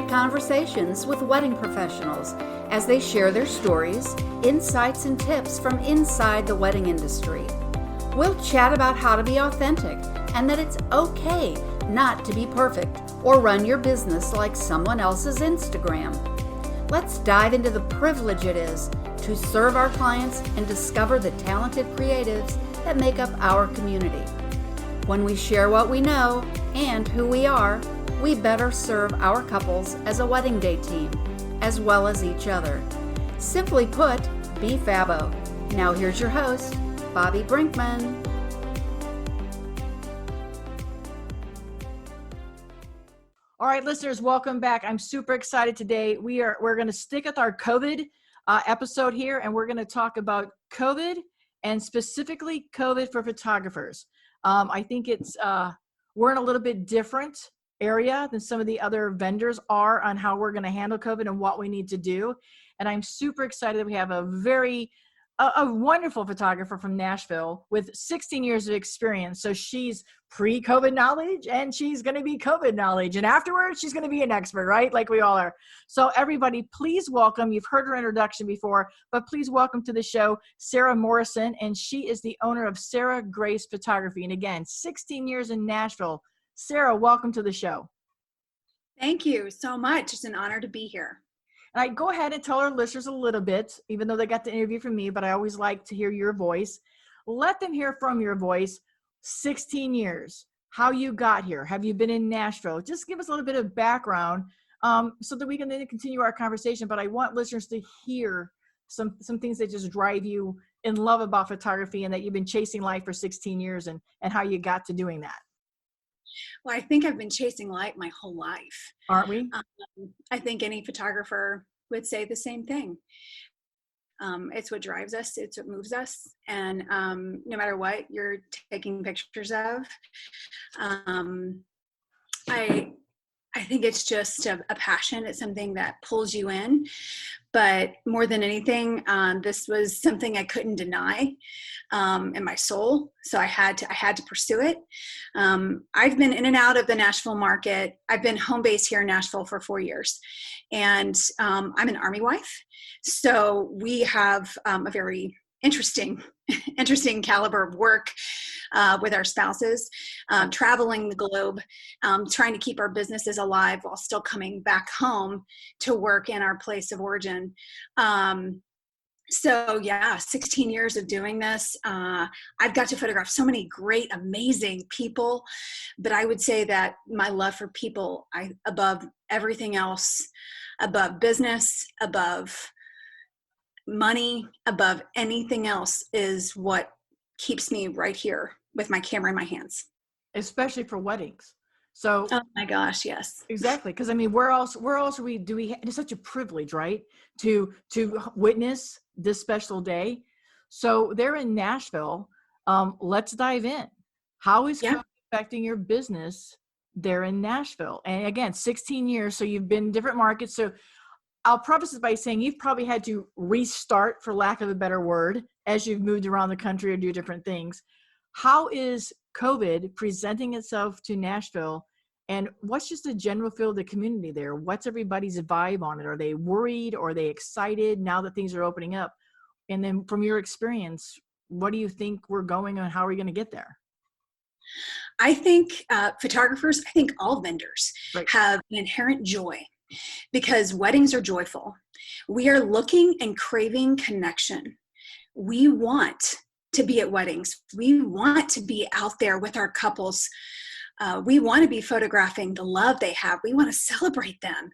intimate conversations with wedding professionals as they share their stories, insights, and tips from inside the wedding industry. We'll chat about how to be authentic and that it's okay not to be perfect or run your business like someone else's Instagram. Let's dive into the privilege it is to serve our clients and discover the talented creatives that make up our community. When we share what we know and who we are, we better serve our couples as a wedding day team, as well as each other. Simply put, be Fabo. Now here's your host, Bobbi Brinkman. All right, listeners, welcome back. I'm super excited today. We're going to stick with our COVID episode here, and we're going to talk about COVID and specifically COVID for photographers. I think we're in a little bit different area than some of the other vendors are on how we're going to handle COVID and what we need to do. And I'm super excited that we have a wonderful photographer from Nashville with 16 years of experience. So she's pre-COVID knowledge and she's going to be COVID knowledge. And afterwards, she's going to be an expert, right? Like we all are. So everybody, please welcome, you've heard her introduction before, but please welcome to the show, Sara Morrison. And she is the owner of Sara Grace Photography. And again, 16 years in Nashville. Sara, welcome to the show. Thank you so much. It's an honor to be here. And I go ahead and tell our listeners a little bit, even though they got the interview from me, but I always like to hear your voice. Let them hear from your voice. 16 years, how you got here. Have you been in Nashville? Just give us a little bit of background so that we can then continue our conversation. But I want listeners to hear some things that just drive you in love about photography and that you've been chasing light for 16 years and how you got to doing that. Well, I think I've been chasing light my whole life. Aren't we? I think any photographer would say the same thing. It's what drives us. It's what moves us. And no matter what you're taking pictures of, I think it's just a passion. It's something that pulls you in. But more than anything, this was something I couldn't deny in my soul. So I had to pursue it. I've been in and out of the Nashville market. I've been home based here in Nashville for 4 years. And I'm an Army wife. So we have a very interesting caliber of work with our spouses, traveling the globe, trying to keep our businesses alive while still coming back home to work in our place of origin. So yeah, 16 years of doing this. I've got to photograph so many great, amazing people, but I would say that my love for people, above everything else, above business, above money, above anything else, is what keeps me right here with my camera in my hands. Especially for weddings. So, oh my gosh, yes, exactly. Because I mean, where else it's such a privilege, right? To witness this special day. So they're in Nashville. Let's dive in. How is COVID affecting your business there in Nashville? And again, 16 years. So you've been in different markets. So I'll preface this by saying you've probably had to restart, for lack of a better word, as you've moved around the country or do different things. How is COVID presenting itself to Nashville? And what's just the general feel of the community there? What's everybody's vibe on it? Are they worried or are they excited now that things are opening up? And then from your experience, what do you think we're going on? How are we going to get there? I think photographers, I think all vendors have an inherent joy because weddings are joyful. We are looking and craving connection. We want to be at weddings. We want to be out there with our couples. We want to be photographing the love they have. We want to celebrate them.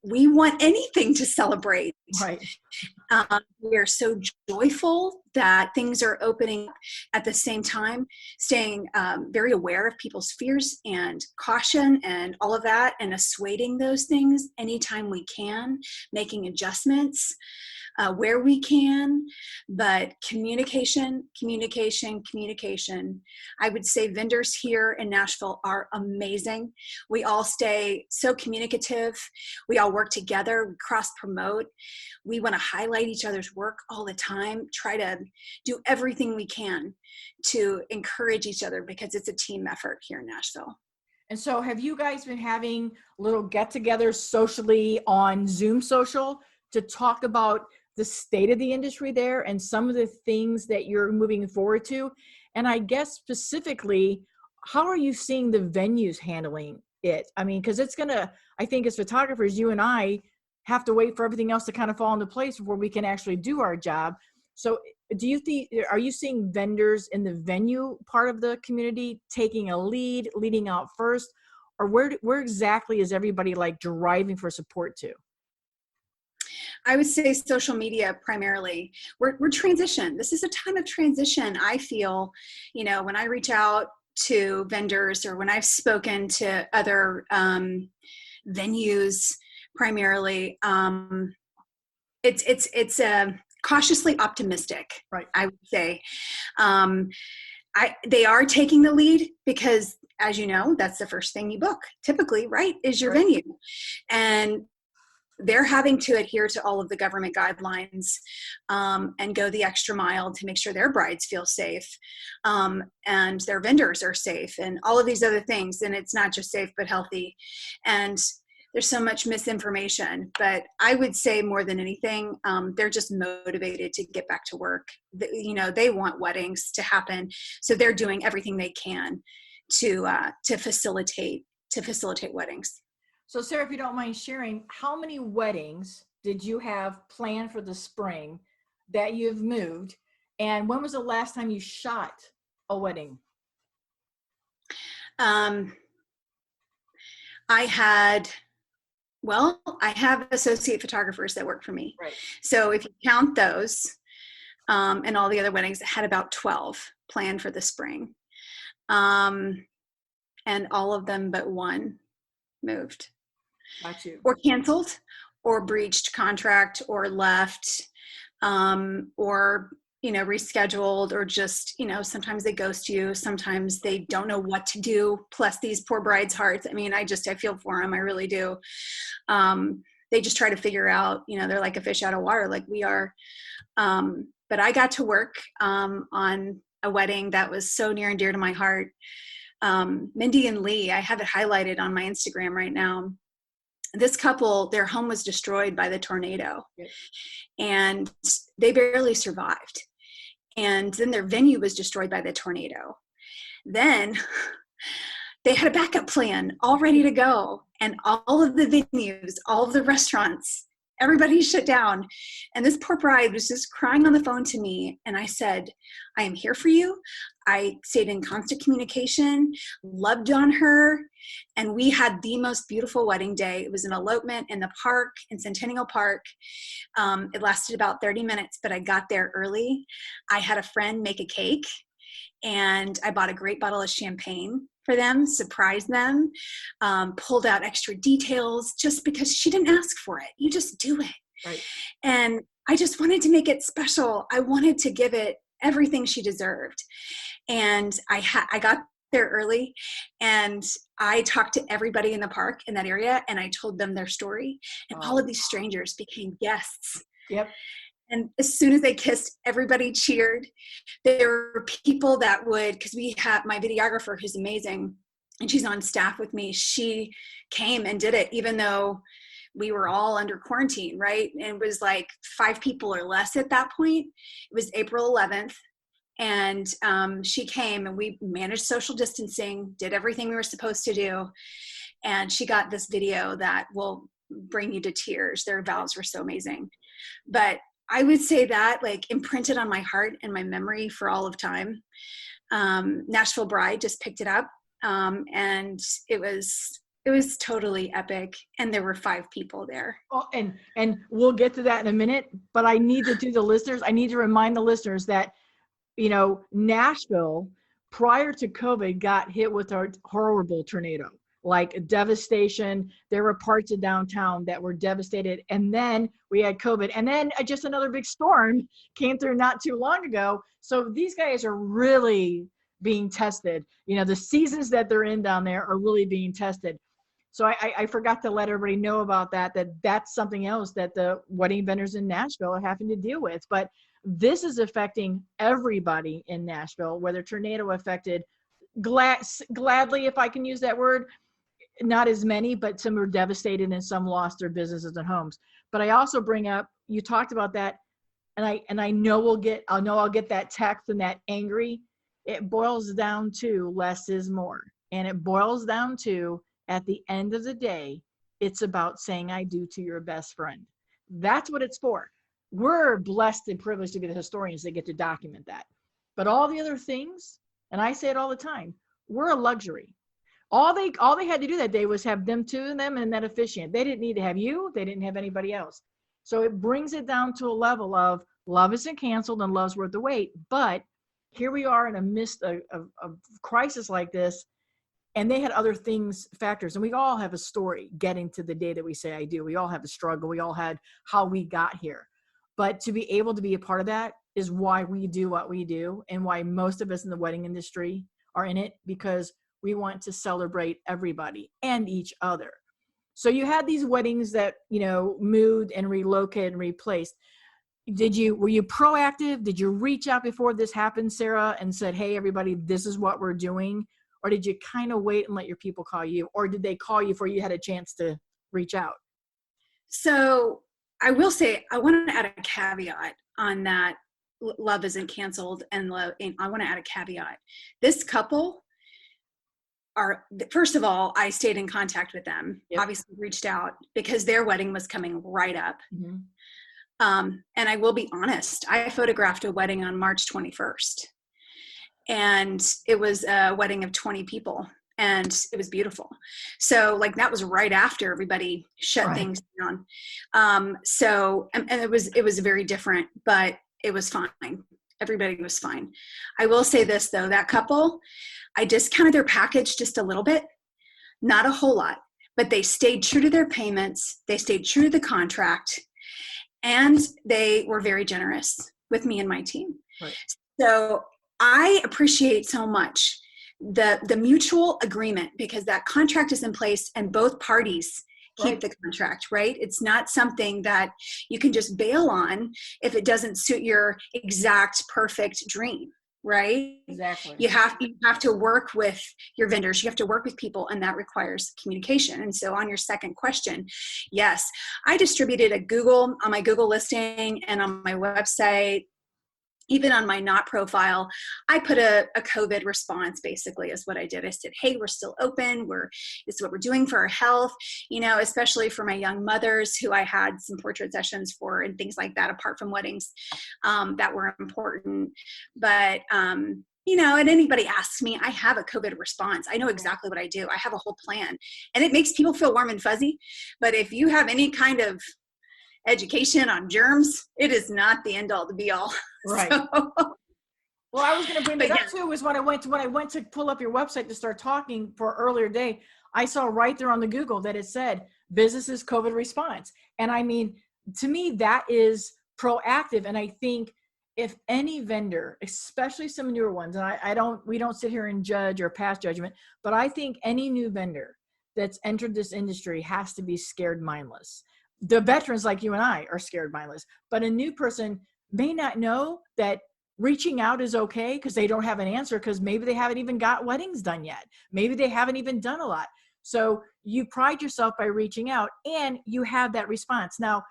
We want anything to celebrate. Right. We are so joyful that things are opening at the same time, staying very aware of people's fears and caution and all of that, and assuaging those things anytime we can, making adjustments where we can, but communication. I would say vendors here in Nashville are amazing. We all stay so communicative. We all work together, we cross promote. We want to highlight each other's work all the time, try to do everything we can to encourage each other because it's a team effort here in Nashville. And so have you guys been having little get-togethers socially on Zoom social to talk about the state of the industry there and some of the things that you're moving forward to? And I guess specifically, how are you seeing the venues handling it? I mean, because it's going to, I think as photographers, you and I have to wait for everything else to kind of fall into place before we can actually do our job. So do you think, are you seeing vendors in the venue part of the community taking a leading out first? Or where exactly is everybody like driving for support to? I would say social media primarily. We're transition. This is a time of transition. I feel, you know, when I reach out to vendors or when I've spoken to other venues, primarily, it's cautiously optimistic. Right. I would say, they are taking the lead because, as you know, that's the first thing you book typically, right? Is your venue, and they're having to adhere to all of the government guidelines and go the extra mile to make sure their brides feel safe and their vendors are safe and all of these other things. And it's not just safe, but healthy. And there's so much misinformation, but I would say more than anything, they're just motivated to get back to work. You know, they want weddings to happen. So they're doing everything they can to facilitate weddings. So Sarah, if you don't mind sharing, how many weddings did you have planned for the spring that you've moved? And when was the last time you shot a wedding? I have associate photographers that work for me. Right. So if you count those and all the other weddings, I had about 12 planned for the spring. And all of them but one moved. Got you. Or canceled, or breached contract, or left, or, you know, rescheduled, or just, you know, sometimes they ghost you. Sometimes they don't know what to do. Plus these poor brides' hearts. I mean, I feel for them. I really do. They just try to figure out, you know, they're like a fish out of water, like we are. But I got to work on a wedding that was so near and dear to my heart. Mindy and Lee, I have it highlighted on my Instagram right now. This couple, their home was destroyed by the tornado. Yep. And they barely survived. And then their venue was destroyed by the tornado. Then they had a backup plan all ready to go. And all of the venues, all of the restaurants, everybody shut down. And this poor bride was just crying on the phone to me. And I said, I am here for you. I stayed in constant communication, loved on her. And we had the most beautiful wedding day. It was an elopement in the park, in Centennial Park. It lasted about 30 minutes, but I got there early. I had a friend make a cake, and I bought a great bottle of champagne for them, surprised them, pulled out extra details just because she didn't ask for it. You just do it. Right. And I just wanted to make it special. I wanted to give it everything she deserved. And I got there early, and I talked to everybody in the park in that area, and I told them their story, and all of these strangers became guests. Yep. And as soon as they kissed, everybody cheered. There were people that would, because we have my videographer who's amazing, and she's on staff with me. She came and did it, even though we were all under quarantine, right? And it was like 5 people or less at that point. It was April 11th. And she came, and we managed social distancing, did everything we were supposed to do. And she got this video that will bring you to tears. Their vows were so amazing. But I would say that like imprinted on my heart and my memory for all of time. Nashville Bride just picked it up. And it was totally epic. And there were 5 people there. Oh, and we'll get to that in a minute, but I need to remind the listeners that, you know, Nashville prior to COVID got hit with a horrible tornado, like devastation. There were parts of downtown that were devastated. And then we had COVID, and then just another big storm came through not too long ago. So these guys are really being tested. You know, the seasons that they're in down there are really being tested. So I forgot to let everybody know about that's something else that the wedding vendors in Nashville are having to deal with. But this is affecting everybody in Nashville, whether tornado affected gladly, if I can use that word, not as many, but some were devastated and some lost their businesses and homes. But I also bring up, you talked about that, and I know I'll get that text and that angry. It boils down to less is more. And it boils down to, at the end of the day, it's about saying I do to your best friend. That's what it's for. We're blessed and privileged to be the historians that get to document that. But all the other things, and I say it all the time, we're a luxury. All they had to do that day was have them and that officiant. They didn't need to have you. They didn't have anybody else. So it brings it down to a level of love isn't canceled and love's worth the wait. But here we are in a midst of crisis like this, and they had other factors. And we all have a story getting to the day that we say I do. We all have a struggle. We all had how we got here. But to be able to be a part of that is why we do what we do, and why most of us in the wedding industry are in it, because we want to celebrate everybody and each other. So you had these weddings that, moved and relocated and replaced. Were you proactive? Did you reach out before this happened, Sarah, and said, hey, everybody, this is what we're doing? Or did you kind of wait and let your people call you? Or did they call you before you had a chance to reach out? So I will say, I want to add a caveat on that. Love isn't canceled, and I want to add a caveat. This couple first of all, I stayed in contact with them. Yep. Obviously reached out because their wedding was coming right up. Mm-hmm. And I will be honest, I photographed a wedding on March 21st, and it was a wedding of 20 people, and it was beautiful. So that was right after everybody shut things down. And it was very different, but it was fine. Everybody was fine. I will say this though, that couple, I discounted their package just a little bit, not a whole lot, but they stayed true to their payments. They stayed true to the contract, and they were very generous with me and my team. Right. So I appreciate so much the mutual agreement, because that contract is in place and both parties keep the contract, right? It's not something that you can just bail on if it doesn't suit your exact perfect dream, right? Exactly. You have to work with your vendors. You have to work with people, and that requires communication. And so on your second question, yes, I distributed on my Google listing and on my website. Even on my not profile, I put a COVID response, basically, is what I did. I said, hey, we're still open. This is what we're doing for our health, especially for my young mothers who I had some portrait sessions for and things like that, apart from weddings that were important. But, and anybody asks me, I have a COVID response. I know exactly what I do. I have a whole plan, and it makes people feel warm and fuzzy. But if you have any kind of education on germs, it is not the end all to be all. Right. So, well, I was going to bring that up too, was when I went to pull up your website to start talking for earlier day, I saw right there on the Google that it said businesses COVID response. And I mean, to me, that is proactive. And I think if any vendor, especially some newer ones, and we don't sit here and judge or pass judgment, but I think any new vendor that's entered this industry has to be scared mindless. The veterans like you and I are scared mindless, but a new person may not know that reaching out is okay because they don't have an answer, because maybe they haven't even got weddings done yet. Maybe they haven't even done a lot. So you pride yourself by reaching out, and you have that response. Now,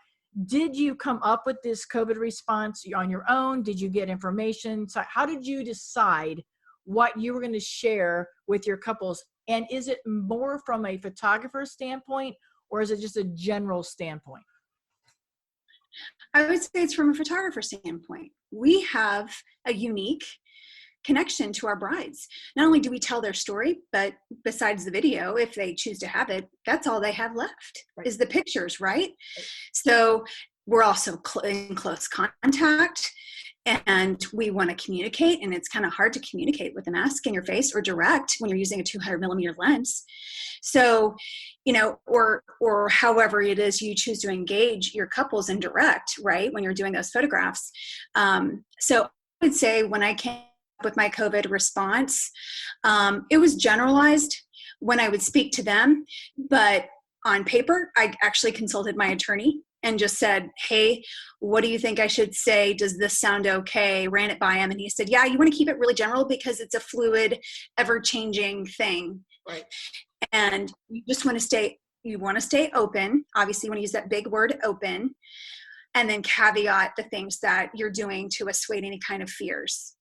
did you come up with this COVID response on your own? Did you get information? So how did you decide what you were going to share with your couples? And is it more from a photographer standpoint, or is it just a general standpoint? I would say it's from a photographer standpoint. We have a unique connection to our brides. Not only do we tell their story, but besides the video, if they choose to have it, that's all they have left is the pictures, right? So we're also in close contact, and we want to communicate, and it's kind of hard to communicate with a mask in your face or direct when you're using a 200 millimeter lens. So, or however it is you choose to engage your couples in direct, right, when you're doing those photographs. So I would say when I came up with my COVID response, it was generalized when I would speak to them, but on paper, I actually consulted my attorney and just said, hey, what do you think I should say? Does this sound okay? Ran it by him. And he said, yeah, you want to keep it really general because it's a fluid, ever-changing thing. Right. And you just want to stay open. Obviously, you want to use that big word, open, and then caveat the things that you're doing to assuage any kind of fears.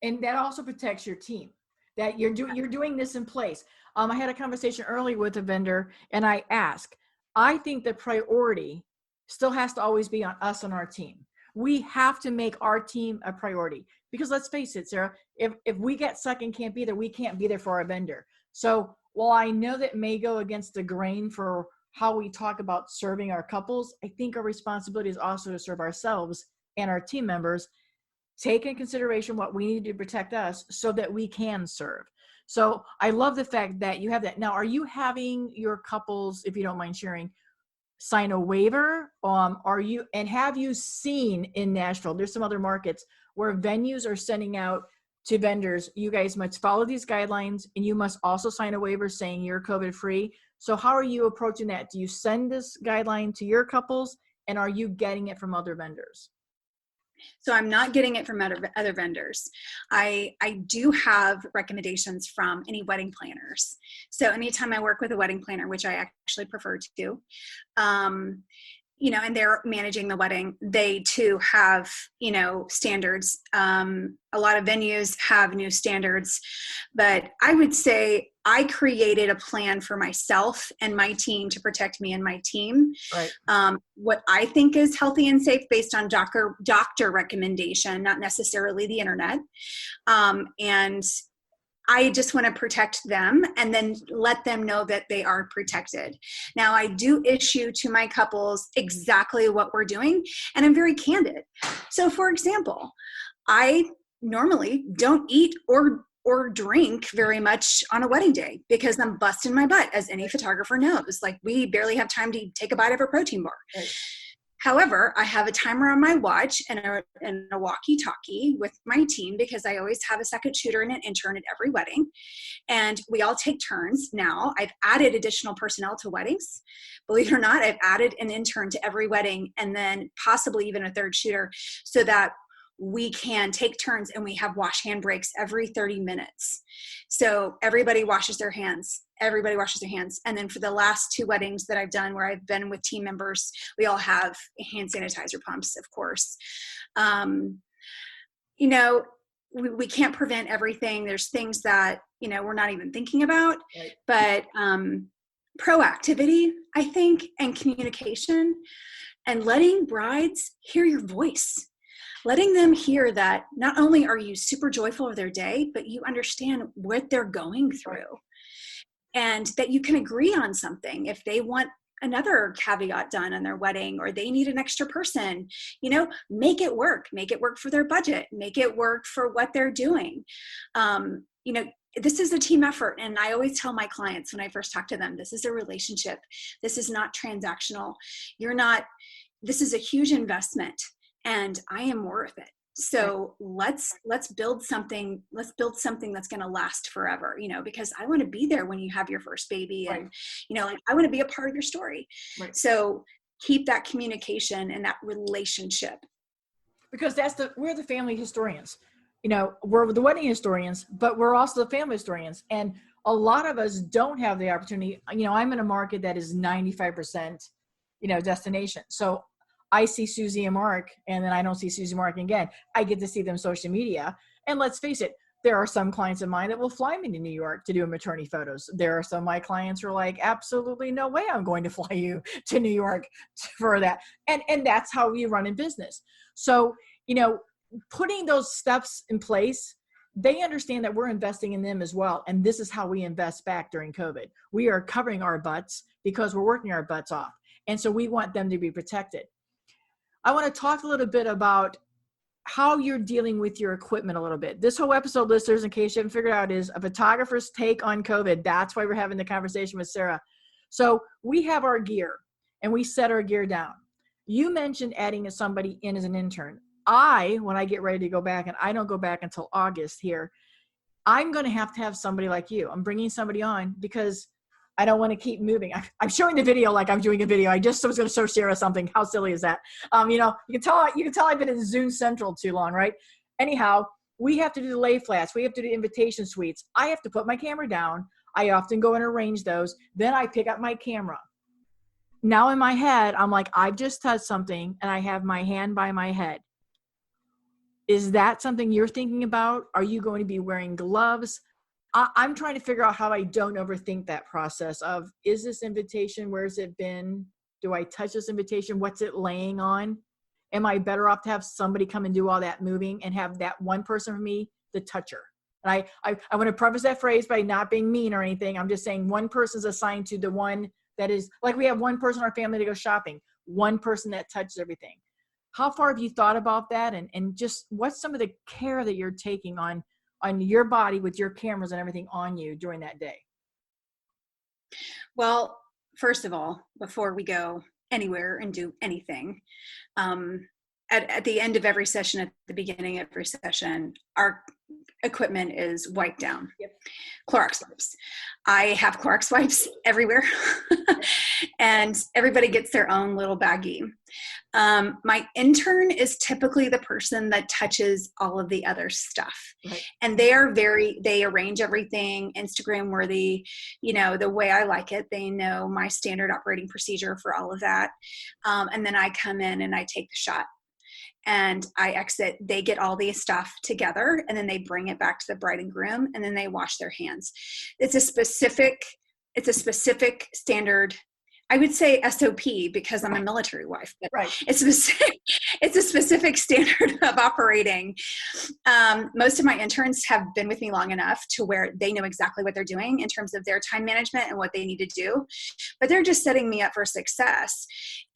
And that also protects your team, that you're doing this in place. I had a conversation earlier with a vendor, and I asked, I think the priority still has to always be on us and our team. We have to make our team a priority, because let's face it, Sarah, if we get stuck and can't be there, we can't be there for our vendor. So while I know that may go against the grain for how we talk about serving our couples, I think our responsibility is also to serve ourselves and our team members, take in consideration what we need to protect us so that we can serve. So I love the fact that you have that. Now, are you having your couples, if you don't mind sharing, sign a waiver? Have you seen in Nashville, there's some other markets where venues are sending out to vendors, you guys must follow these guidelines and you must also sign a waiver saying you're COVID free. So how are you approaching that? Do you send this guideline to your couples, and are you getting it from other vendors? So I'm not getting it from other vendors. I do have recommendations from any wedding planners. So anytime I work with a wedding planner, which I actually prefer to do, and they're managing the wedding, they too have, standards. A lot of venues have new standards, but I would say I created a plan for myself and my team to protect me and my team. Right. What I think is healthy and safe based on doctor recommendation, not necessarily the internet. And I just want to protect them and then let them know that they are protected. Now, I do issue to my couples exactly what we're doing, and I'm very candid. So, for example, I normally don't eat or drink very much on a wedding day because I'm busting my butt, as any photographer knows. Like, we barely have time to take a bite of a protein bar. Right. However, I have a timer on my watch and a walkie-talkie with my team because I always have a second shooter and an intern at every wedding. And we all take turns now. I've added additional personnel to weddings. Believe it or not, I've added an intern to every wedding and then possibly even a third shooter so that we can take turns and we have wash hand breaks every 30 minutes. So everybody washes their hands. And then for the last 2 weddings that I've done where I've been with team members, we all have hand sanitizer pumps, of course. We can't prevent everything. There's things that, we're not even thinking about, right. But proactivity, I think, and communication, and letting brides hear your voice. Letting them hear that not only are you super joyful of their day, but you understand what they're going through and that you can agree on something. If they want another caveat done on their wedding or they need an extra person, make it work for their budget, make it work for what they're doing. This is a team effort. And I always tell my clients when I first talk to them, this is a relationship. This is not transactional. This is a huge investment. And I am worth it. So let's build something. Let's build something that's going to last forever. Because I want to be there when you have your first baby, and I want to be a part of your story. Right. So keep that communication and that relationship. Because we're the family historians. We're the wedding historians, but we're also the family historians. And a lot of us don't have the opportunity. I'm in a market that is 95%, destination. So I see Susie and Mark, and then I don't see Susie and Mark again. I get to see them social media. And let's face it, there are some clients of mine that will fly me to New York to do maternity photos. There are some of my clients who are like, absolutely no way I'm going to fly you to New York for that. And that's how we run in business. So, putting those steps in place, they understand that we're investing in them as well. And this is how we invest back during COVID. We are covering our butts because we're working our butts off. And so we want them to be protected. I want to talk a little bit about how you're dealing with your equipment a little bit. This whole episode, listeners, in case you haven't figured out, is a photographer's take on COVID. That's why we're having the conversation with Sarah. So we have our gear and we set our gear down. You mentioned adding somebody in as an intern. When I get ready to go back, and I don't go back until August here, I'm going to have somebody like you. I'm bringing somebody on because I don't want to keep moving. I'm showing the video like I'm doing a video. I just was going to show Sarah something. How silly is that? You can tell I've been in Zoom Central too long, right? Anyhow, we have to do the lay flats. We have to do invitation suites. I have to put my camera down. I often go and arrange those. Then I pick up my camera. Now in my head, I'm like, I've just touched something and I have my hand by my head. Is that something you're thinking about? Are you going to be wearing gloves? I'm trying to figure out how I don't overthink that process of, is this invitation, where's it been? Do I touch this invitation? What's it laying on? Am I better off to have somebody come and do all that moving and have that one person for me, the toucher? And I want to preface that phrase by not being mean or anything. I'm just saying one person's assigned to the one that is, like we have one person in our family to go shopping, one person that touches everything. How far have you thought about that? And just what's some of the care that you're taking on your body with your cameras and everything on you during that day? Well, first of all, before we go anywhere and do anything, at the end of every session, at the beginning of every session, our equipment is wiped down. Yep. Clorox wipes. I have Clorox wipes everywhere, and everybody gets their own little baggie. My intern is typically the person that touches all of the other stuff. Right. And they arrange everything Instagram worthy, the way I like it. They know my standard operating procedure for all of that. And then I come in and I take the shot. And I exit, they get all the stuff together, and then they bring it back to the bride and groom, and then they wash their hands. It's a specific standard, I would say SOP because I'm a military wife, but right. It's a specific standard of operating. Most of my interns have been with me long enough to where they know exactly what they're doing in terms of their time management and what they need to do, but they're just setting me up for success.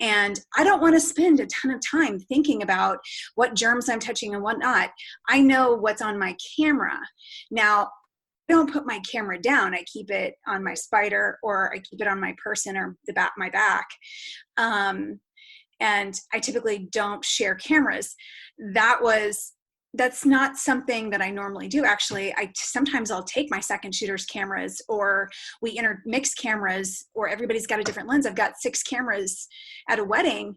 And I don't want to spend a ton of time thinking about what germs I'm touching and whatnot. I know what's on my camera. Now, I don't put my camera down. I keep it on my spider, or I keep it on my person or my back. And I typically don't share cameras. That's not something that I normally do. Actually, sometimes I'll take my second shooter's cameras, or we intermix cameras, or everybody's got a different lens. I've got 6 cameras at a wedding,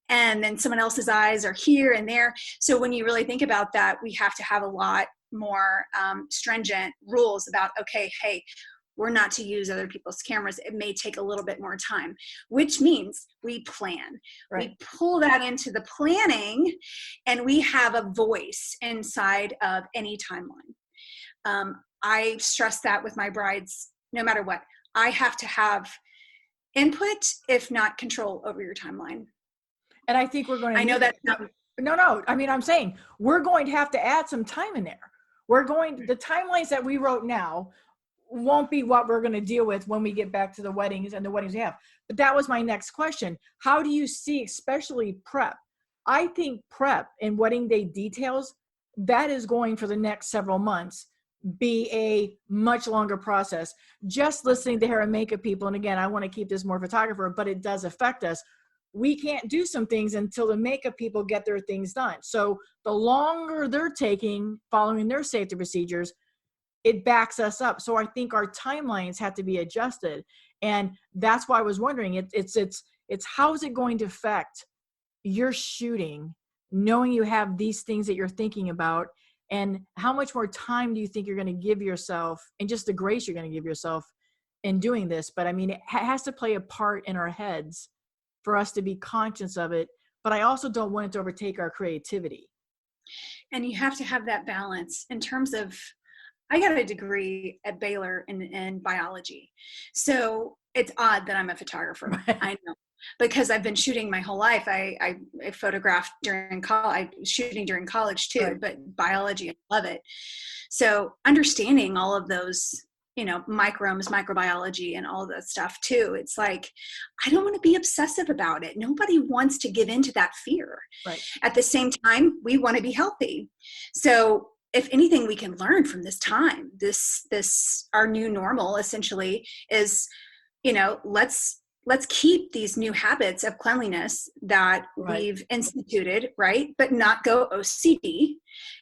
and then someone else's eyes are here and there. So when you really think about that, we have to have a lot more stringent rules about, okay, hey, we're not to use other people's cameras. It may take a little bit more time, which means we plan. Right. We pull that into the planning, and we have a voice inside of any timeline. I stress that with my brides, no matter what. I have to have input, if not control, over your timeline. And I think we're going to, I know that. No. I mean, I'm saying we're going to have to add some time in there. The timelines that we wrote now won't be what we're going to deal with when we get back to the weddings and the weddings we have. But that was my next question. How do you see, especially prep? I think prep and wedding day details, that is going for the next several months be a much longer process. Just listening to hair and makeup people, and again, I want to keep this more photographer, but it does affect us. We can't do some things until the makeup people get their things done. So the longer they're taking, following their safety procedures, it backs us up. So I think our timelines have to be adjusted. And that's why I was wondering, it's how is it going to affect your shooting, knowing you have these things that you're thinking about, and how much more time do you think you're going to give yourself, and just the grace you're going to give yourself in doing this? But I mean, it has to play a part in our heads for us to be conscious of it, but I also don't want it to overtake our creativity. And you have to have that balance in terms of, I got a degree at Baylor in biology. So it's odd that I'm a photographer. I know, because I've been shooting my whole life. I photographed during college, shooting during college too, right. But biology, I love it. So understanding all of those, microbes, microbiology, and all that stuff too. It's like, I don't want to be obsessive about it. Nobody wants to give into that fear. Right. At the same time, we want to be healthy. So if anything we can learn from this time, this our new normal essentially is, let's let's keep these new habits of cleanliness that we've instituted, right? But not go OCD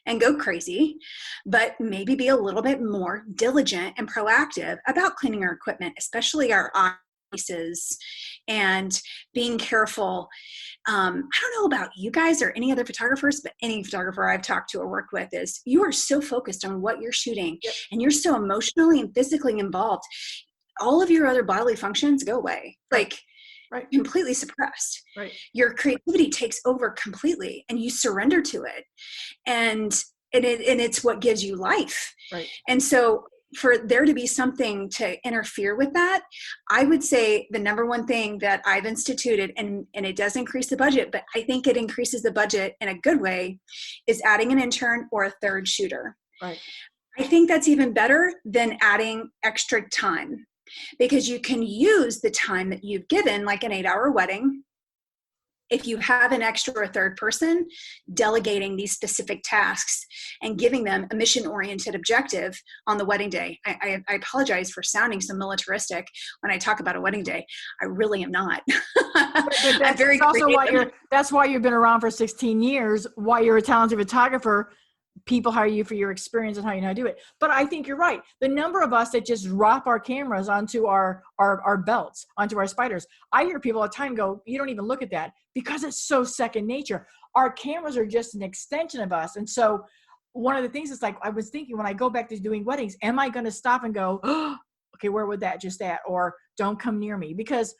and go crazy, but maybe be a little bit more diligent and proactive about cleaning our equipment, especially our eyes, and being careful. I don't know about you guys or any other photographers, but any photographer I've talked to or worked with is you are so focused on what you're shooting, and you're so emotionally and physically involved. All of your other bodily functions go away, like completely suppressed. Your creativity takes over completely, and you surrender to it, and it's what gives you life. And so for there to be something to interfere with that, I would say the number one thing that I've instituted, and it does increase the budget, but I think it increases the budget in a good way, is adding an intern or a third shooter. I think that's even better than adding extra time, because you can use the time that you've given, like an 8-hour wedding. If you have an extra or third person, delegating these specific tasks and giving them a mission-oriented objective on the wedding day. I apologize for sounding so militaristic when I talk about a wedding day. I really am not. I'm very creative. That's why you've been around for 16 years, why you're a talented photographer. People hire you for your experience and how you know how to do it. But I think you're right. The number of us that just drop our cameras onto our belts, onto our spiders. I hear people all the time go, you don't even look at that, because it's so second nature. Our cameras are just an extension of us. And so one of the things is, like, I was thinking when I go back to doing weddings, am I going to stop and go, oh, okay, where would that just at? Or don't come near me? Because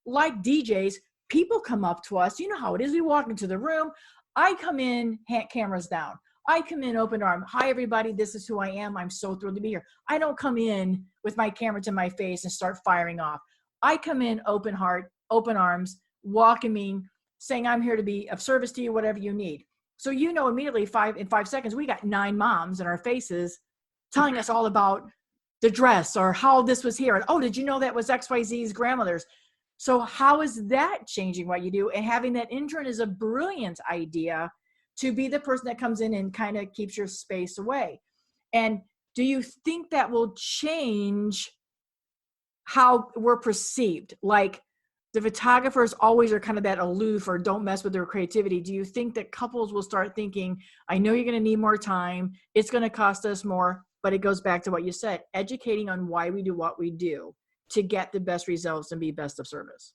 like DJs, people come up to us. You know how it is. We walk into the room. I come in, cameras down. I come in open arm. Hi, everybody. This is who I am. I'm so thrilled to be here. I don't come in with my camera to my face and start firing off. I come in open heart, open arms, welcoming, saying I'm here to be of service to you, whatever you need. So you know immediately in 5 seconds, we got 9 moms in our faces telling us all about the dress or how this was here. And, oh, did you know that was XYZ's grandmother's? So how is that changing what you do? And having that intern is a brilliant idea, to be the person that comes in and kind of keeps your space away. And do you think that will change how we're perceived? Like, the photographers always are kind of that aloof or don't mess with their creativity. Do you think that couples will start thinking, I know you're going to need more time, it's going to cost us more, but it goes back to what you said, educating on why we do what we do to get the best results and be best of service?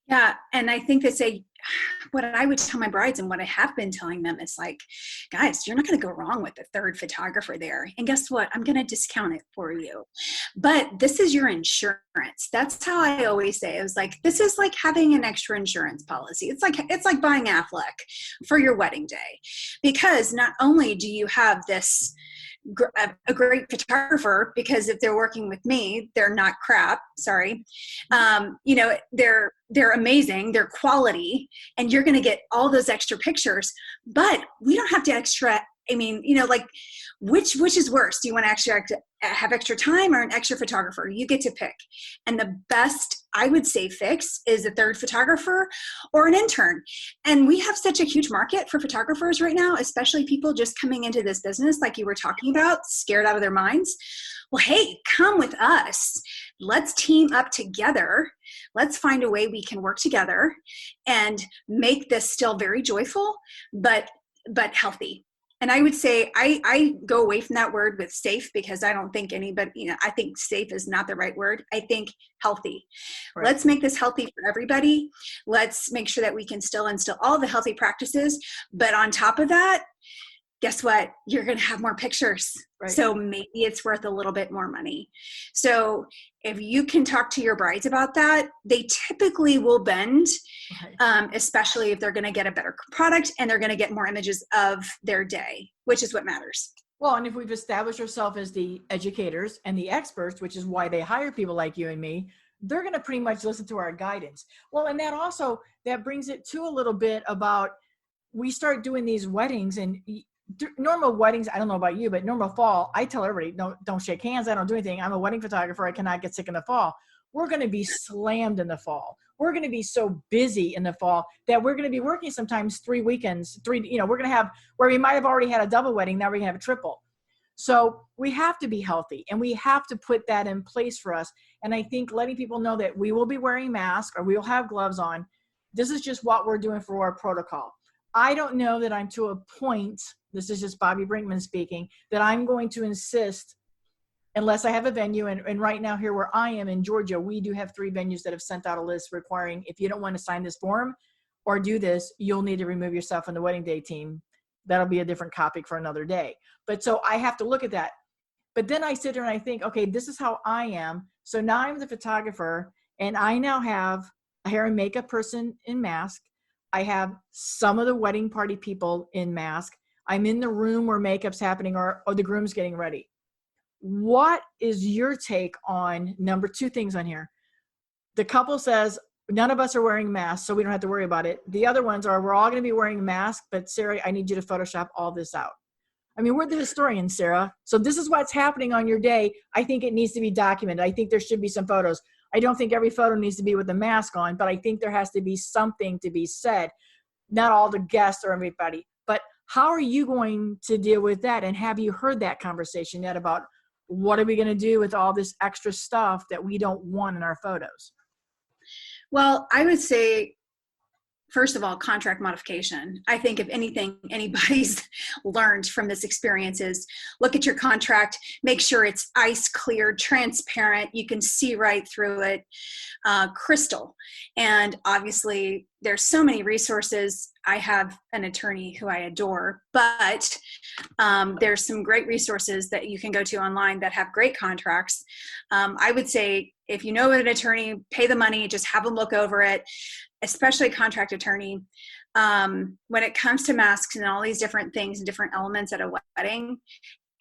Yeah. And I think what I would tell my brides, and what I have been telling them, is like, guys, you're not going to go wrong with the third photographer there. And guess what? I'm going to discount it for you. But this is your insurance. That's how I always say it. Was like, this is like having an extra insurance policy. It's like buying Affleck for your wedding day, because not only do you have this a great photographer, because if they're working with me, they're not crap. Sorry. They're amazing. They're quality, and you're going to get all those extra pictures, but we don't have to extra. I mean, like, which is worse? Do you want to have extra time or an extra photographer? You get to pick. And the best, I would say, fix is a third photographer or an intern. And we have such a huge market for photographers right now, especially people just coming into this business, like you were talking about, scared out of their minds. Well, hey, come with us. Let's team up together. Let's find a way we can work together and make this still very joyful, but healthy. And I would say I go away from that word with safe, because I don't think anybody, I think safe is not the right word. I think healthy. Right. Let's make this healthy for everybody. Let's make sure that we can still instill all the healthy practices. But on top of that, guess what? You're going to have more pictures. Right. So maybe it's worth a little bit more money. So if you can talk to your brides about that, they typically will bend, especially if they're going to get a better product and they're going to get more images of their day, which is what matters. Well, and if we've established ourselves as the educators and the experts, which is why they hire people like you and me, they're going to pretty much listen to our guidance. Well, and that brings it to a little bit about, we start doing these weddings, and normal weddings, I don't know about you, but normal fall, I tell everybody, don't shake hands. I don't do anything. I'm a wedding photographer. I cannot get sick in the fall. We're going to be slammed in the fall. We're going to be so busy in the fall that we're going to be working sometimes 3 weekends, we're going to have, where we might have already had a double wedding, now we're going to have a triple. So we have to be healthy, and we have to put that in place for us. And I think letting people know that we will be wearing masks or we will have gloves on. This is just what we're doing for our protocol. I don't know that I'm to a point, this is just Bobbi Brinkman speaking, that I'm going to insist unless I have a venue. And right now here where I am in Georgia, we do have 3 venues that have sent out a list requiring, if you don't want to sign this form or do this, you'll need to remove yourself from the wedding day team. That'll be a different topic for another day. But so I have to look at that. But then I sit there and I think, okay, this is how I am. So now I'm the photographer, and I now have a hair and makeup person in mask. I have some of the wedding party people in mask. I'm in the room where makeup's happening or the groom's getting ready. What is your take on number 2 things on here? The couple says, none of us are wearing masks, so we don't have to worry about it. The other ones are, we're all going to be wearing masks, but Sarah, I need you to Photoshop all this out. I mean, we're the historians, Sarah. So this is what's happening on your day. I think it needs to be documented. I think there should be some photos. I don't think every photo needs to be with a mask on, but I think there has to be something to be said. Not all the guests or everybody, but how are you going to deal with that? And have you heard that conversation yet about what are we going to do with all this extra stuff that we don't want in our photos? Well, I would say, first of all, contract modification. I think if anything anybody's learned from this experience is look at your contract, make sure it's ice clear, transparent, you can see right through it, crystal. And obviously there's so many resources. I have an attorney who I adore, but there's some great resources that you can go to online that have great contracts. I would say if you know an attorney, pay the money, just have them look over it, especially a contract attorney. When it comes to masks and all these different things and different elements at a wedding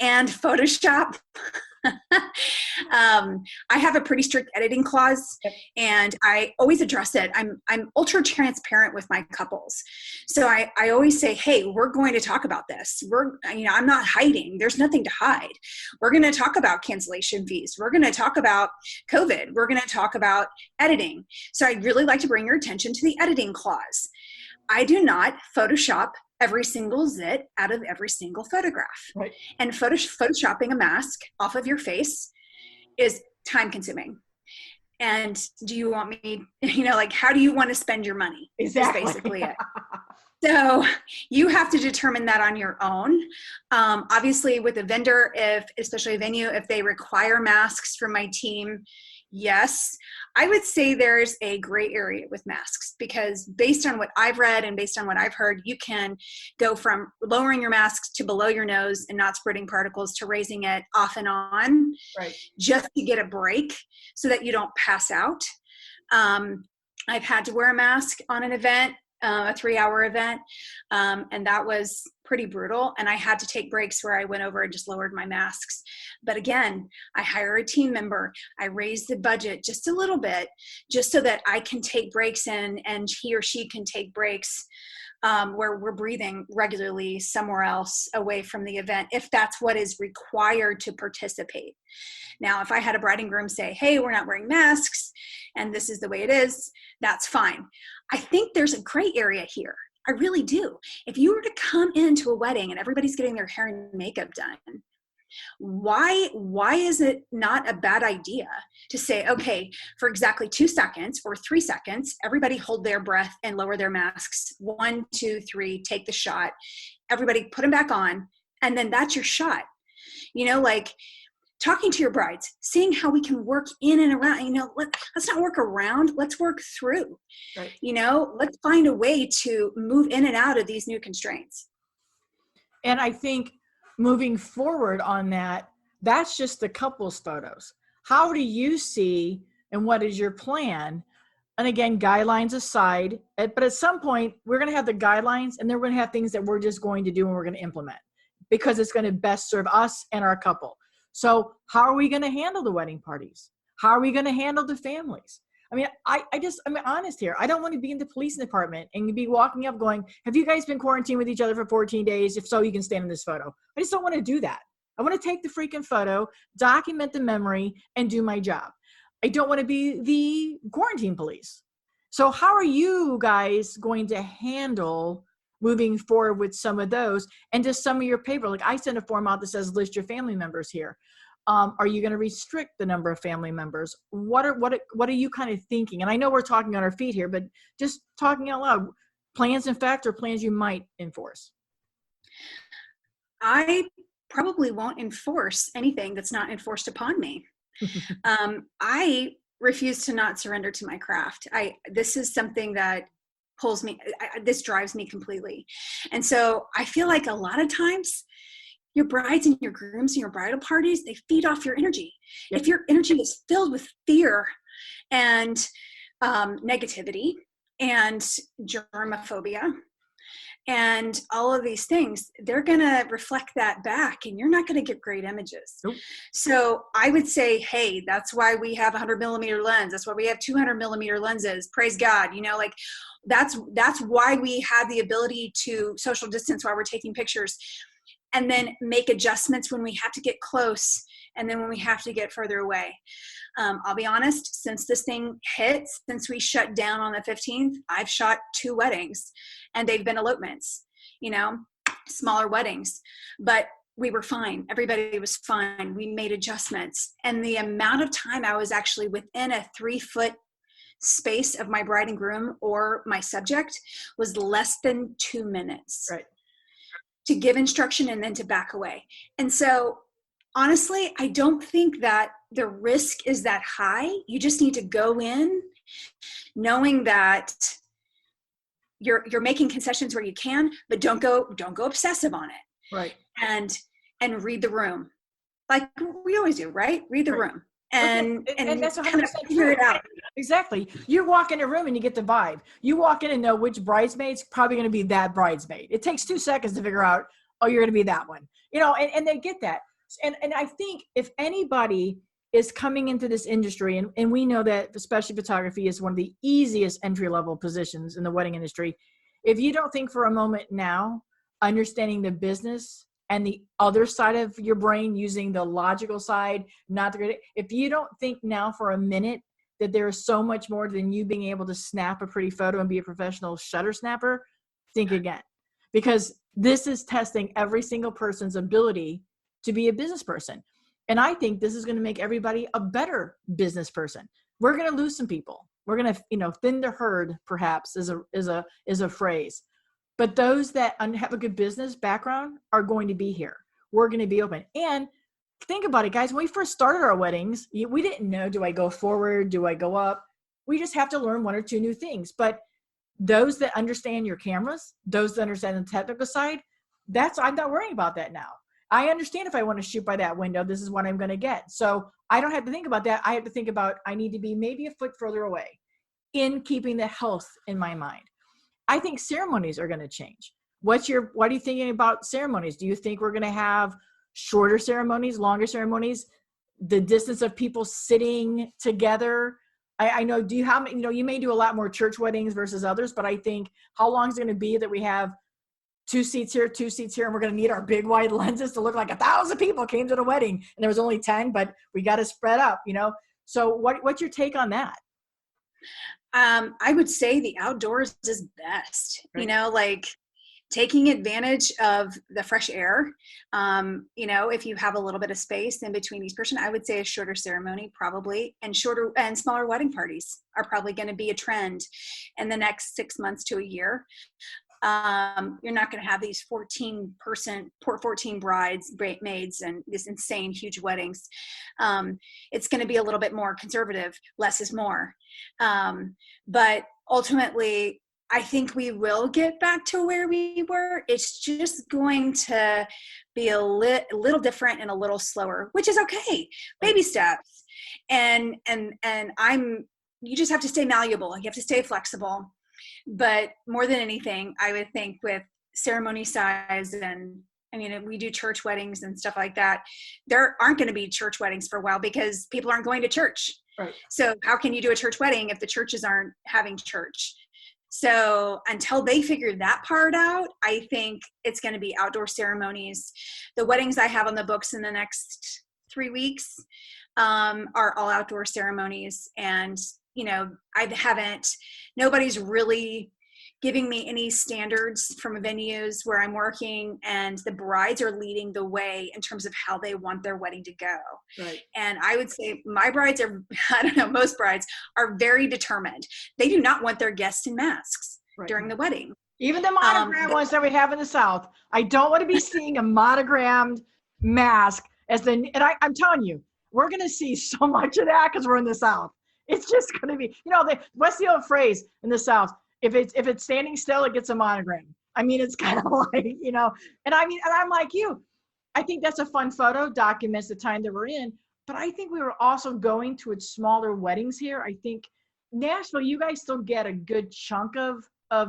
and Photoshop, I have a pretty strict editing clause, and I always address it. I'm ultra transparent with my couples. So I always say, hey, we're going to talk about this. I'm not hiding. There's nothing to hide. We're going to talk about cancellation fees. We're going to talk about COVID. We're going to talk about editing. So I'd really like to bring your attention to the editing clause. I do not Photoshop every single zit out of every single photograph. Right. And photoshopping a mask off of your face is time consuming. And do you want me, how do you want to spend your money? Exactly. Is basically it. So you have to determine that on your own. Obviously with a vendor, especially a venue, if they require masks from my team, yes, I would say there's a gray area with masks, because based on what I've read and based on what I've heard, you can go from lowering your masks to below your nose and not spreading particles to raising it off and on, right, just to get a break so that you don't pass out. I've had to wear a mask on an event, a 3-hour event, and that was pretty brutal. And I had to take breaks where I went over and just lowered my masks. But again, I hire a team member. I raise the budget just a little bit, just so that I can take breaks and he or she can take breaks where we're breathing regularly somewhere else away from the event, if that's what is required to participate. Now, if I had a bride and groom say, hey, we're not wearing masks and this is the way it is, that's fine. I think there's a gray area here. I really do. If you were to come into a wedding and everybody's getting their hair and makeup done, why is it not a bad idea to say, okay, for exactly 2 seconds or 3 seconds, everybody hold their breath and lower their masks. 1, 2, 3, take the shot. Everybody put them back on. And then that's your shot. Talking to your brides, seeing how we can work in and around, let's not work around, let's work through, right. Let's find a way to move in and out of these new constraints. And I think moving forward on that, that's just the couple's photos. How do you see, and what is your plan? And again, guidelines aside, but at some point we're going to have the guidelines, and then we're going to have things that we're just going to do and we're going to implement because it's going to best serve us and our couple. So how are we going to handle the wedding parties? How are we going to handle the families? I mean, I'm honest here. I don't want to be in the police department and be walking up going, have you guys been quarantined with each other for 14 days? If so, you can stand in this photo. I just don't want to do that. I want to take the freaking photo, document the memory, and do my job. I don't want to be the quarantine police. So how are you guys going to handle moving forward with some of those, and just some of your paper. Like I send a form out that says list your family members here. Are you going to restrict the number of family members? What are you kind of thinking? And I know we're talking on our feet here, but just talking out loud, plans in fact or plans you might enforce. I probably won't enforce anything that's not enforced upon me. I refuse to not surrender to my craft. This is something that pulls me, this drives me completely. And so I feel like a lot of times your brides and your grooms and your bridal parties, they feed off your energy. Yep. If your energy is filled with fear and negativity and germophobia and all of these things, they're going to reflect that back and you're not going to get great images. Nope. So I would say, hey, that's why we have 100mm lens. That's why we have 200mm lenses. Praise God. You know, like that's why we have the ability to social distance while we're taking pictures, and then make adjustments when we have to get close and then when we have to get further away. I'll be honest, since this thing hit, since we shut down on the 15th, I've shot 2 weddings and they've been elopements, you know, smaller weddings, but we were fine. Everybody was fine. We made adjustments. And the amount of time I was actually within a 3-foot space of my bride and groom or my subject was less than 2 minutes. Right. To give instruction and then to back away. And so honestly, I don't think that the risk is that high. You just need to go in knowing that you're making concessions where you can, but don't go obsessive on it. Right. And read the room. Like we always do, right? Read the room. And that's kind of figure it out. Exactly. You walk in a room and you get the vibe. You walk in and know which bridesmaid's probably going to be that bridesmaid. It takes 2 seconds to figure out, oh, you're going to be that one. You know, and they get that. And I think if anybody is coming into this industry, and we know that especially photography is one of the easiest entry-level positions in the wedding industry. If you don't think for a moment now, understanding the business and the other side of your brain, using the logical side, not the critical. If you don't think now for a minute that there is so much more than you being able to snap a pretty photo and be a professional shutter snapper, think again. Because this is testing every single person's ability to be a business person. And I think this is going to make everybody a better business person. We're going to lose some people. We're going to, thin the herd, perhaps, is a phrase. But those that have a good business background are going to be here. We're going to be open. And think about it, guys. When we first started our weddings, we didn't know, do I go forward? Do I go up? We just have to learn 1 or 2 new things. But those that understand your cameras, those that understand the technical side, I'm not worrying about that now. I understand if I want to shoot by that window, this is what I'm going to get. So I don't have to think about that. I have to think about, I need to be maybe a foot further away in keeping the health in my mind. I think ceremonies are going to change. What are you thinking about ceremonies? Do you think we're going to have shorter ceremonies, longer ceremonies, the distance of people sitting together? I know, you may do a lot more church weddings versus others, but I think how long is it going to be that we have 2 seats here, 2 seats here, and we're going to need our big wide lenses to look like 1,000 people came to the wedding and there was only 10, but we got to spread up, So what's your take on that? I would say the outdoors is best, right. Like taking advantage of the fresh air. If you have a little bit of space in between each person, I would say a shorter ceremony probably, and smaller wedding parties are probably going to be a trend in the next 6 months to a year. You're not going to have these 14 bridesmaids and this insane huge weddings. It's going to be a little bit more conservative. Less is more. But ultimately, I think we will get back to where we were. It's just going to be a little different and a little slower, which is okay. Baby steps. And you just have to stay malleable. You have to stay flexible. But more than anything, I would think with ceremony size, and we do church weddings and stuff like that. There aren't going to be church weddings for a while because people aren't going to church. Right. So how can you do a church wedding if the churches aren't having church? So until they figure that part out, I think it's going to be outdoor ceremonies. The weddings I have on the books in the next 3 weeks are all outdoor ceremonies. And nobody's really giving me any standards from venues where I'm working, and the brides are leading the way in terms of how they want their wedding to go. Right. And I would say my brides are, I don't know, most brides are very determined. They do not want their guests in masks during the wedding. Even the monogram ones that we have in the South. I don't want to be seeing a monogrammed mask and I'm telling you, we're going to see so much of that because we're in the South. It's just going to be, what's the old phrase in the South? If it's standing still, it gets a monogram. I mean, it's kind of like, and I'm like you. I think that's a fun photo, documents the time that we're in. But I think we were also going to smaller weddings here. I think Nashville, you guys still get a good chunk of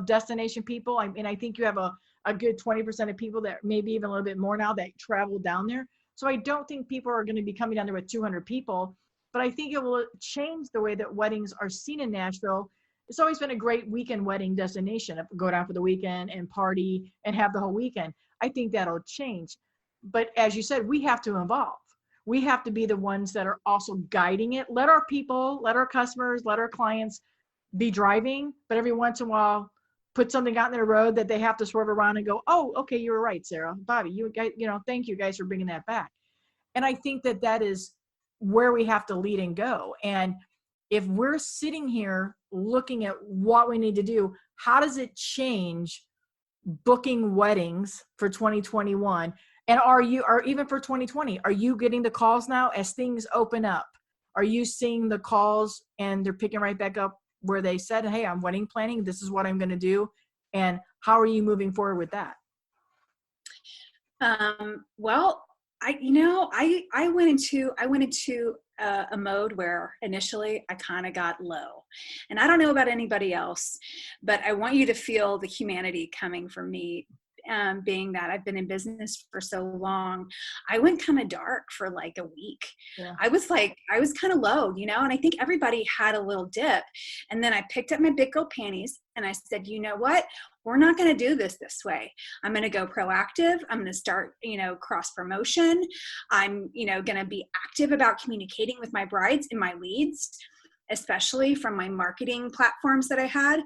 destination people. I mean, I think you have a good 20% of people that maybe even a little bit more now that travel down there. So I don't think people are going to be coming down there with 200 people, but I think it will change the way that weddings are seen in Nashville. It's always been a great weekend wedding destination. Go down for the weekend and party and have the whole weekend. I think that'll change. But as you said, we have to evolve. We have to be the ones that are also guiding it. Let our people, let our customers, let our clients be driving, but every once in a while, put something out in the road that they have to swerve around and go, oh, okay, you were right, Sara. Bobbi, you guys, thank you guys for bringing that back. And I think that is where we have to lead and go. And if we're sitting here looking at what we need to do, how does it change booking weddings for 2021? And or even for 2020, are you getting the calls now as things open up? Are you seeing the calls and they're picking right back up where they said, hey, I'm wedding planning. This is what I'm going to do. And how are you moving forward with that? Well, I went into a mode where initially I kind of got low, and I don't know about anybody else, but I want you to feel the humanity coming from me. Being that I've been in business for so long, I went kind of dark for like a week. Yeah. I was kind of low, and I think everybody had a little dip. And then I picked up my big girl panties and I said, you know what? We're not going to do this way. I'm going to go proactive. I'm going to start, cross promotion. I'm, going to be active about communicating with my brides and my leads, especially from my marketing platforms that I had.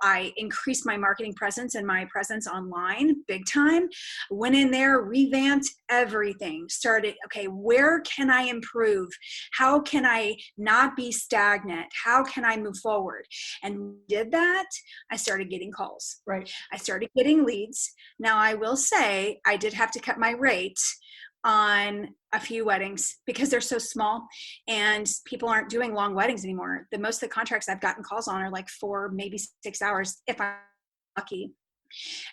I increased my marketing presence and my presence online big time. Went in there, revamped everything, started, okay, where can I improve? How can I not be stagnant? How can I move forward? And did that, I started getting calls. Right. I started getting leads. Now I will say I did have to cut my rate on a few weddings because they're so small and people aren't doing long weddings anymore. Most of the contracts I've gotten calls on are like 4, maybe 6 hours if I'm lucky.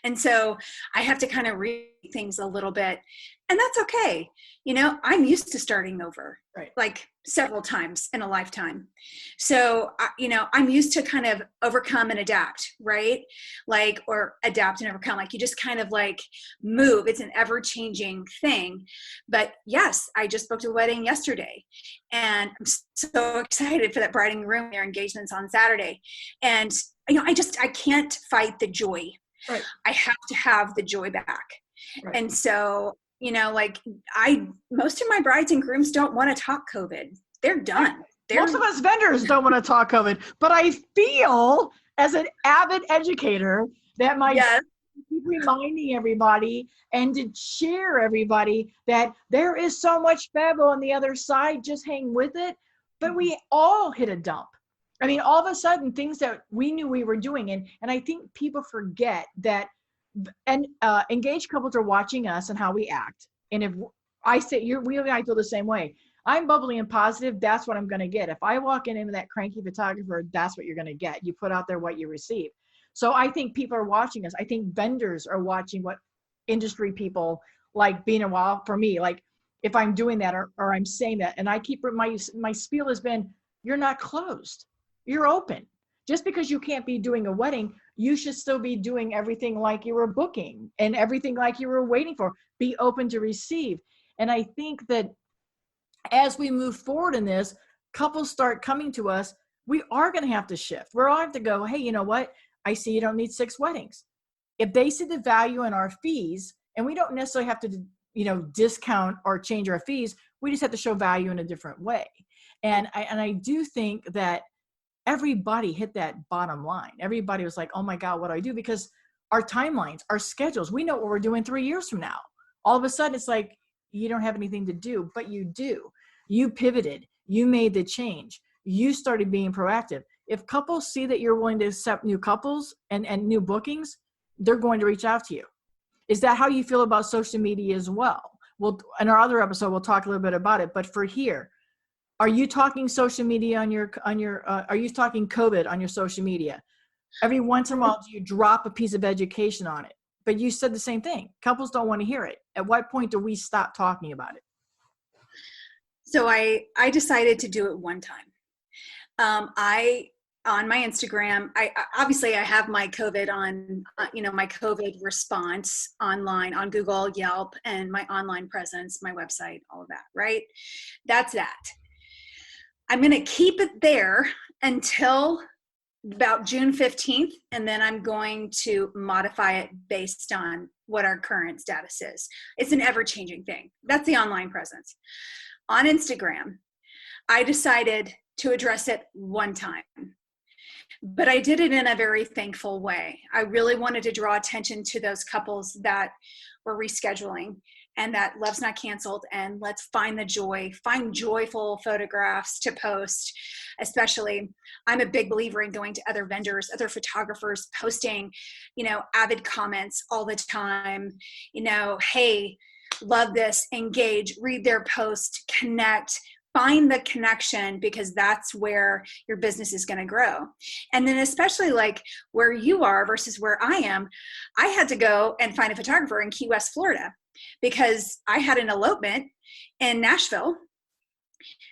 And so I have to kind of read things a little bit, and that's okay. I'm used to starting over, right, like several times in a lifetime. So, I'm used to kind of overcome and adapt, right? Like, or adapt and overcome. Like you just kind of like move. It's an ever-changing thing. But yes, I just booked a wedding yesterday, and I'm so excited for that bride and groom. Their engagements on Saturday. And, I can't fight the joy. Right. I have to have the joy back. Right. And so, most of my brides and grooms don't want to talk COVID. They're done. Most of us vendors don't want to talk COVID, but I feel as an avid educator that my keep reminding everybody and to cheer everybody that there is so much fable on the other side. Just hang with it. But we all hit a dump. I mean, all of a sudden, things that we knew we were doing, and I think people forget that, and engaged couples are watching us and how we act. And if I say I feel the same way. I'm bubbly and positive. That's what I'm going to get. If I walk in with that cranky photographer, that's what you're going to get. You put out there what you receive. So I think people are watching us. I think vendors are watching what industry people like being a while for me. Like if I'm doing that or I'm saying that, and I keep my spiel has been, you're not closed. You're open. Just because you can't be doing a wedding, you should still be doing everything like you were booking and everything like you were waiting for. Be open to receive. And I think that as we move forward in this, couples start coming to us, we are going to have to shift. We're all have to go, hey, you know what? I see you don't need 6 weddings. If they see the value in our fees, and we don't necessarily have to, discount or change our fees, we just have to show value in a different way. And I do think that everybody hit that bottom line. Everybody was like, oh my God, what do I do? Because our timelines, our schedules, we know what we're doing 3 years from now. All of a sudden it's like, you don't have anything to do, but you do. You pivoted, you made the change. You started being proactive. If couples see that you're willing to accept new couples and new bookings, they're going to reach out to you. Is that how you feel about social media as well? Well, in our other episode, we'll talk a little bit about it, but for here, are you talking social media are you talking COVID on your social media? Every once in a while, do you drop a piece of education on it? But you said the same thing. Couples don't want to hear it. At what point do we stop talking about it? So I decided to do it one time. On my Instagram, I obviously have my COVID my COVID response online on Google, Yelp, and my online presence, my website, all of that, right? That's that. I'm going to keep it there until about June 15th, and then I'm going to modify it based on what our current status is. It's an ever-changing thing. That's the online presence. On Instagram, I decided to address it one time, but I did it in a very thankful way. I really wanted to draw attention to those couples that were rescheduling and that love's not canceled, and let's find the joy, find joyful photographs to post. Especially, I'm a big believer in going to other vendors, other photographers, posting, avid comments all the time, hey, love this, engage, read their post, connect, find the connection, because that's where your business is going to grow. And then especially like where you are versus where I am, I had to go and find a photographer in Key West, Florida, because I had an elopement in Nashville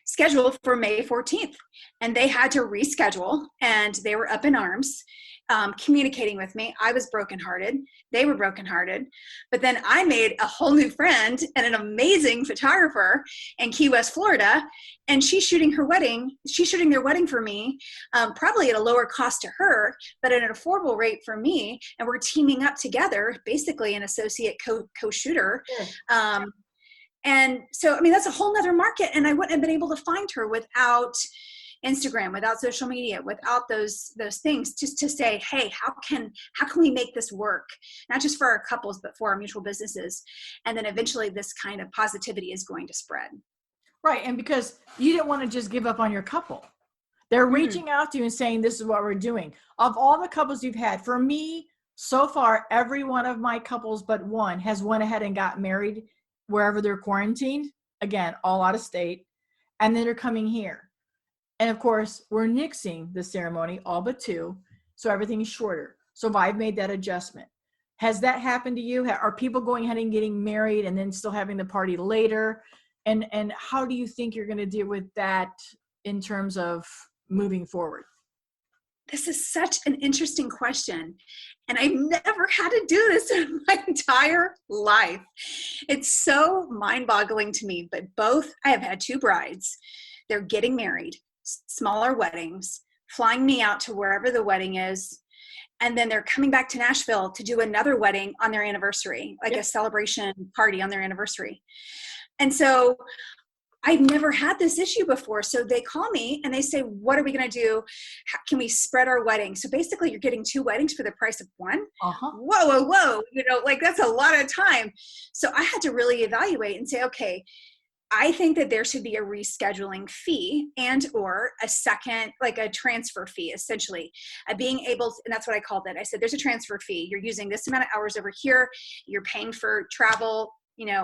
scheduled for May 14th, and they had to reschedule, and they were up in arms, communicating with me. I was brokenhearted. They were brokenhearted. But then I made a whole new friend and an amazing photographer in Key West, Florida, and she's shooting their wedding for me, probably at a lower cost to her, but at an affordable rate for me. And we're teaming up together, basically an associate co-shooter. Sure. And so, that's a whole nother market. And I wouldn't have been able to find her without Instagram, without social media, without those things, just to say, hey, how can we make this work? Not just for our couples, but for our mutual businesses. And then eventually this kind of positivity is going to spread. Right. And because you didn't want to just give up on your couple. They're reaching out to you and saying, this is what we're doing. Of all the couples you've had, for me, so far, every one of my couples but one has went ahead and got married wherever they're quarantined. Again, all out of state. And then they're coming here. And of course, we're nixing the ceremony, all but two. So everything is shorter. So I've made that adjustment. Has that happened to you? Are people going ahead and getting married and then still having the party later? And how do you think you're going to deal with that in terms of moving forward? This is such an interesting question. And I've never had to do this in my entire life. It's so mind-boggling to me, but I have had two brides. They're getting married, smaller weddings, flying me out to wherever the wedding is. And then they're coming back to Nashville to do another wedding on their anniversary, like a celebration party on their anniversary. And so I've never had this issue before. So they call me and they say, what are we going to do? How can we spread our wedding? So basically you're getting two weddings for the price of one. Whoa. That's a lot of time. So I had to really evaluate and say, okay, I think that there should be a rescheduling fee and or a second, like a transfer fee, essentially. Being able to, and that's what I called it. I said, there's a transfer fee. You're using this amount of hours over here. You're paying for travel,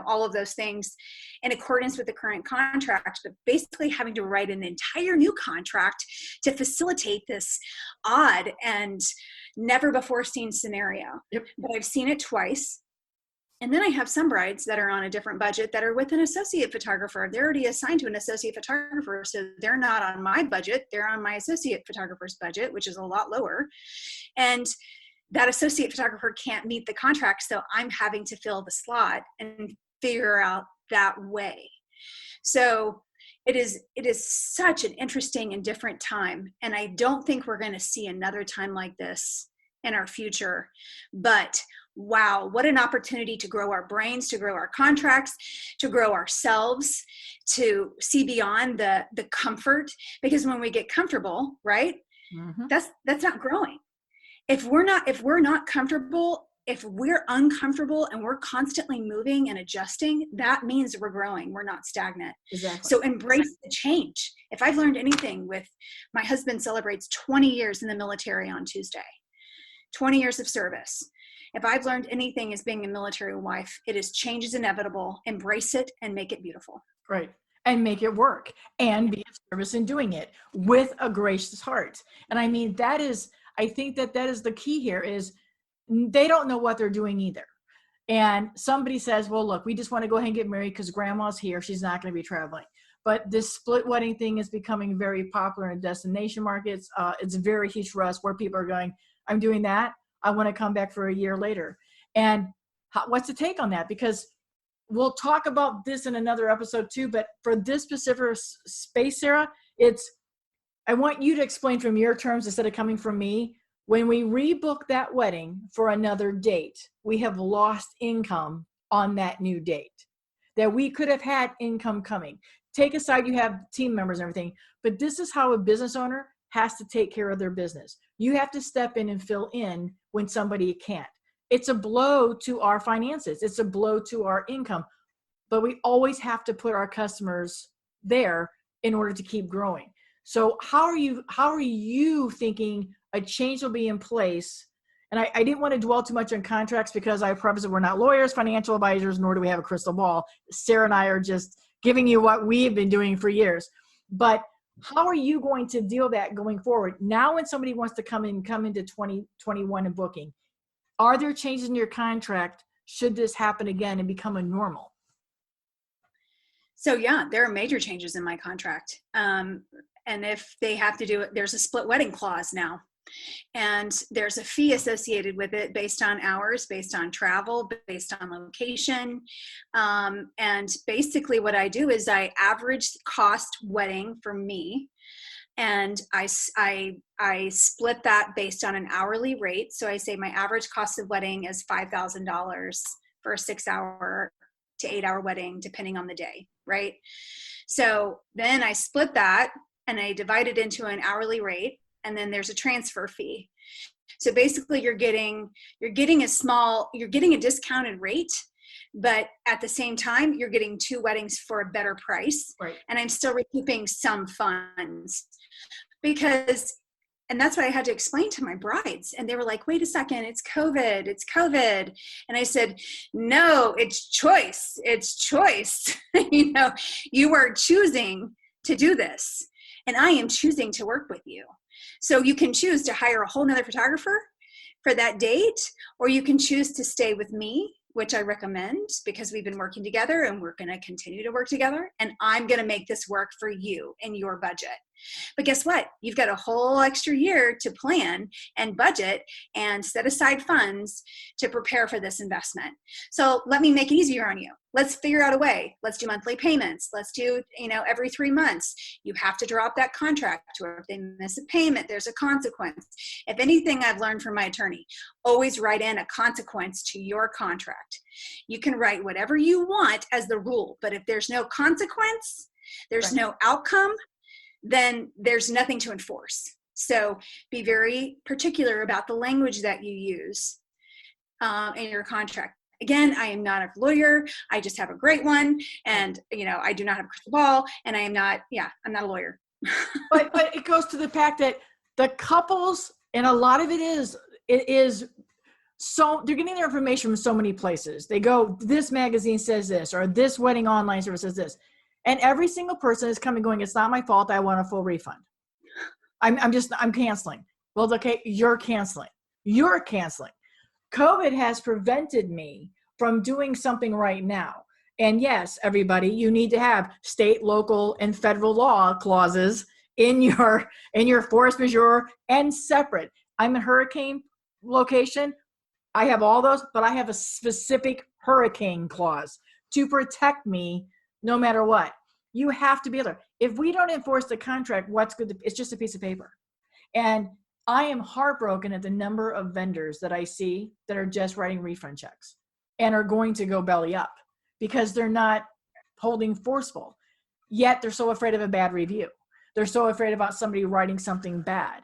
all of those things in accordance with the current contract, but basically having to write an entire new contract to facilitate this odd and never before seen scenario. Yep. But I've seen it twice. And then I have some brides that are on a different budget that are with an associate photographer. They're already assigned to an associate photographer. So they're not on my budget. They're on my associate photographer's budget, which is a lot lower. And that associate photographer can't meet the contract. So I'm having to fill the slot and figure out that way. So it is such an interesting and different time. And I don't think we're going to see another time like this in our future. But wow, what an opportunity to grow our brains, to grow our contracts, to grow ourselves, to see beyond the comfort. Because when we get comfortable, right, That's not growing. If we're not comfortable, if we're uncomfortable and we're constantly moving and adjusting, that means we're growing. We're not stagnant. Exactly. So embrace the change. If I've learned anything with, my husband celebrates 20 years in the military on Tuesday, 20 years of service. If I've learned anything as being a military wife, it is change is inevitable. Embrace it and make it beautiful. Right. And make it work and be of service in doing it with a gracious heart. And I mean, I think that is the key here is they don't know what they're doing either. And somebody says, well, look, we just want to go ahead and get married because grandma's here. She's not going to be traveling. But this split wedding thing is becoming very popular in destination markets. It's very huge for us where people are going, I'm doing that. I want to come back for a year later. And what's the take on that? Because we'll talk about this in another episode too, but for this specific space, Sara, I want you to explain from your terms instead of coming from me. When we rebook that wedding for another date, we have lost income on that new date that we could have had income coming. Take aside, you have team members and everything, but this is how a business owner has to take care of their business. You have to step in and fill in when somebody can't. It's a blow to our finances. It's a blow to our income, but we always have to put our customers there in order to keep growing. So how are you thinking a change will be in place? And I didn't want to dwell too much on contracts because I promise that we're not lawyers, financial advisors, nor do we have a crystal ball. Sara and I are just giving you what we've been doing for years. But how are you going to deal with that going forward? Now when somebody wants to come into 2021 and booking, are there changes in your contract should this happen again and become a normal? So yeah, there are major changes in my contract. And if they have to do it, there's a split wedding clause now. And there's a fee associated with it based on hours, based on travel, based on location. And basically what I do is I average cost wedding for me. And I split that based on an hourly rate. So I say my average cost of wedding is $5,000 for a 6-hour to 8-hour wedding, depending on the day, right? So then I split that and I divide it into an hourly rate, and then there's a transfer fee. So basically you're getting a discounted rate, but at the same time, you're getting 2 weddings for a better price. Right. And I'm still recouping some funds and that's what I had to explain to my brides. And they were like, wait a second, it's COVID. And I said, no, it's choice. You are choosing to do this. And I am choosing to work with you. So you can choose to hire a whole nother photographer for that date, or you can choose to stay with me, which I recommend because we've been working together and we're going to continue to work together. And I'm going to make this work for you in your budget. But guess what? You've got a whole extra year to plan and budget and set aside funds to prepare for this investment. So let me make it easier on you. Let's figure out a way. Let's do monthly payments. Let's do, every 3 months. You have to drop that contract, or if they miss a payment, there's a consequence. If anything I've learned from my attorney, always write in a consequence to your contract. You can write whatever you want as the rule, but if there's no consequence, there's no outcome, then there's nothing to enforce. So be very particular about the language that you use in your contract. Again, I am not a lawyer. I just have a great one. And, I do not have a crystal ball, and I'm not a lawyer. but it goes to the fact that the couples, and a lot of it is so they're getting their information from so many places. They go, this magazine says this, or this wedding online service says this. And every single person is coming going, it's not my fault. I want a full refund. I'm canceling. Well, okay, you're canceling. COVID has prevented me from doing something right now. And yes, everybody, you need to have state, local, and federal law clauses in your force majeure and separate. I'm in hurricane location. I have all those, but I have a specific hurricane clause to protect me no matter what. You have to be able to. If we don't enforce the contract, what's good? It's just a piece of paper. And I am heartbroken at the number of vendors that I see that are just writing refund checks and are going to go belly up because they're not holding forceful. Yet they're so afraid of a bad review. They're so afraid about somebody writing something bad.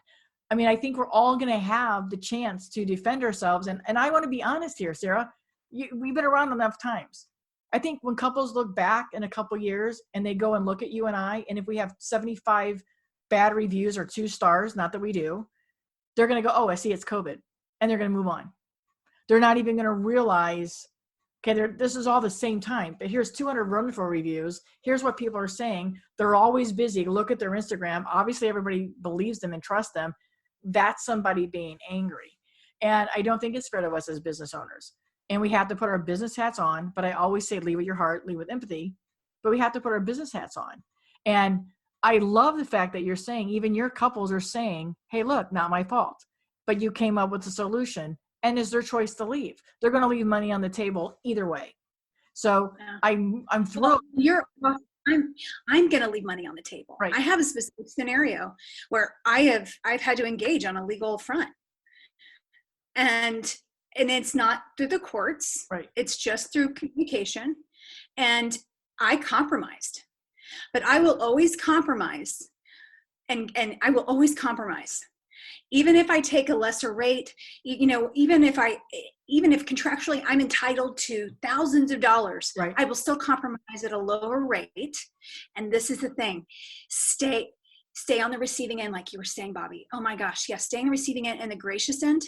I mean, I think we're all going to have the chance to defend ourselves. And I want to be honest here, Sarah, we've been around enough times. I think when couples look back in a couple years and they go and look at you and I, and if we have 75 bad reviews or 2 stars, not that we do, they're going to go, oh, I see it's COVID. And they're going to move on. They're not even going to realize, okay, this is all the same time, but here's 200 wonderful reviews. Here's what people are saying. They're always busy. Look at their Instagram. Obviously, everybody believes them and trusts them. That's somebody being angry. And I don't think it's fair to us as business owners. And we have to put our business hats on, but I always say lead with your heart, lead with empathy, but we have to put our business hats on. And I love the fact that you're saying, even your couples are saying, hey, look, not my fault, but you came up with a solution, and it's their choice to leave. They're going to leave money on the table either way. So yeah. I'm thrilled. Well, I'm going to leave money on the table. Right. I have a specific scenario where I've had to engage on a legal front, and it's not through the courts. Right. It's just through communication, and I compromised, but I will always compromise, and I will always compromise. Even if I take a lesser rate, even if contractually I'm entitled to thousands of dollars, right, I will still compromise at a lower rate. And this is the thing, stay on the receiving end, like you were saying, Bobbi. Oh my gosh, yes, stay on the receiving end and the gracious end,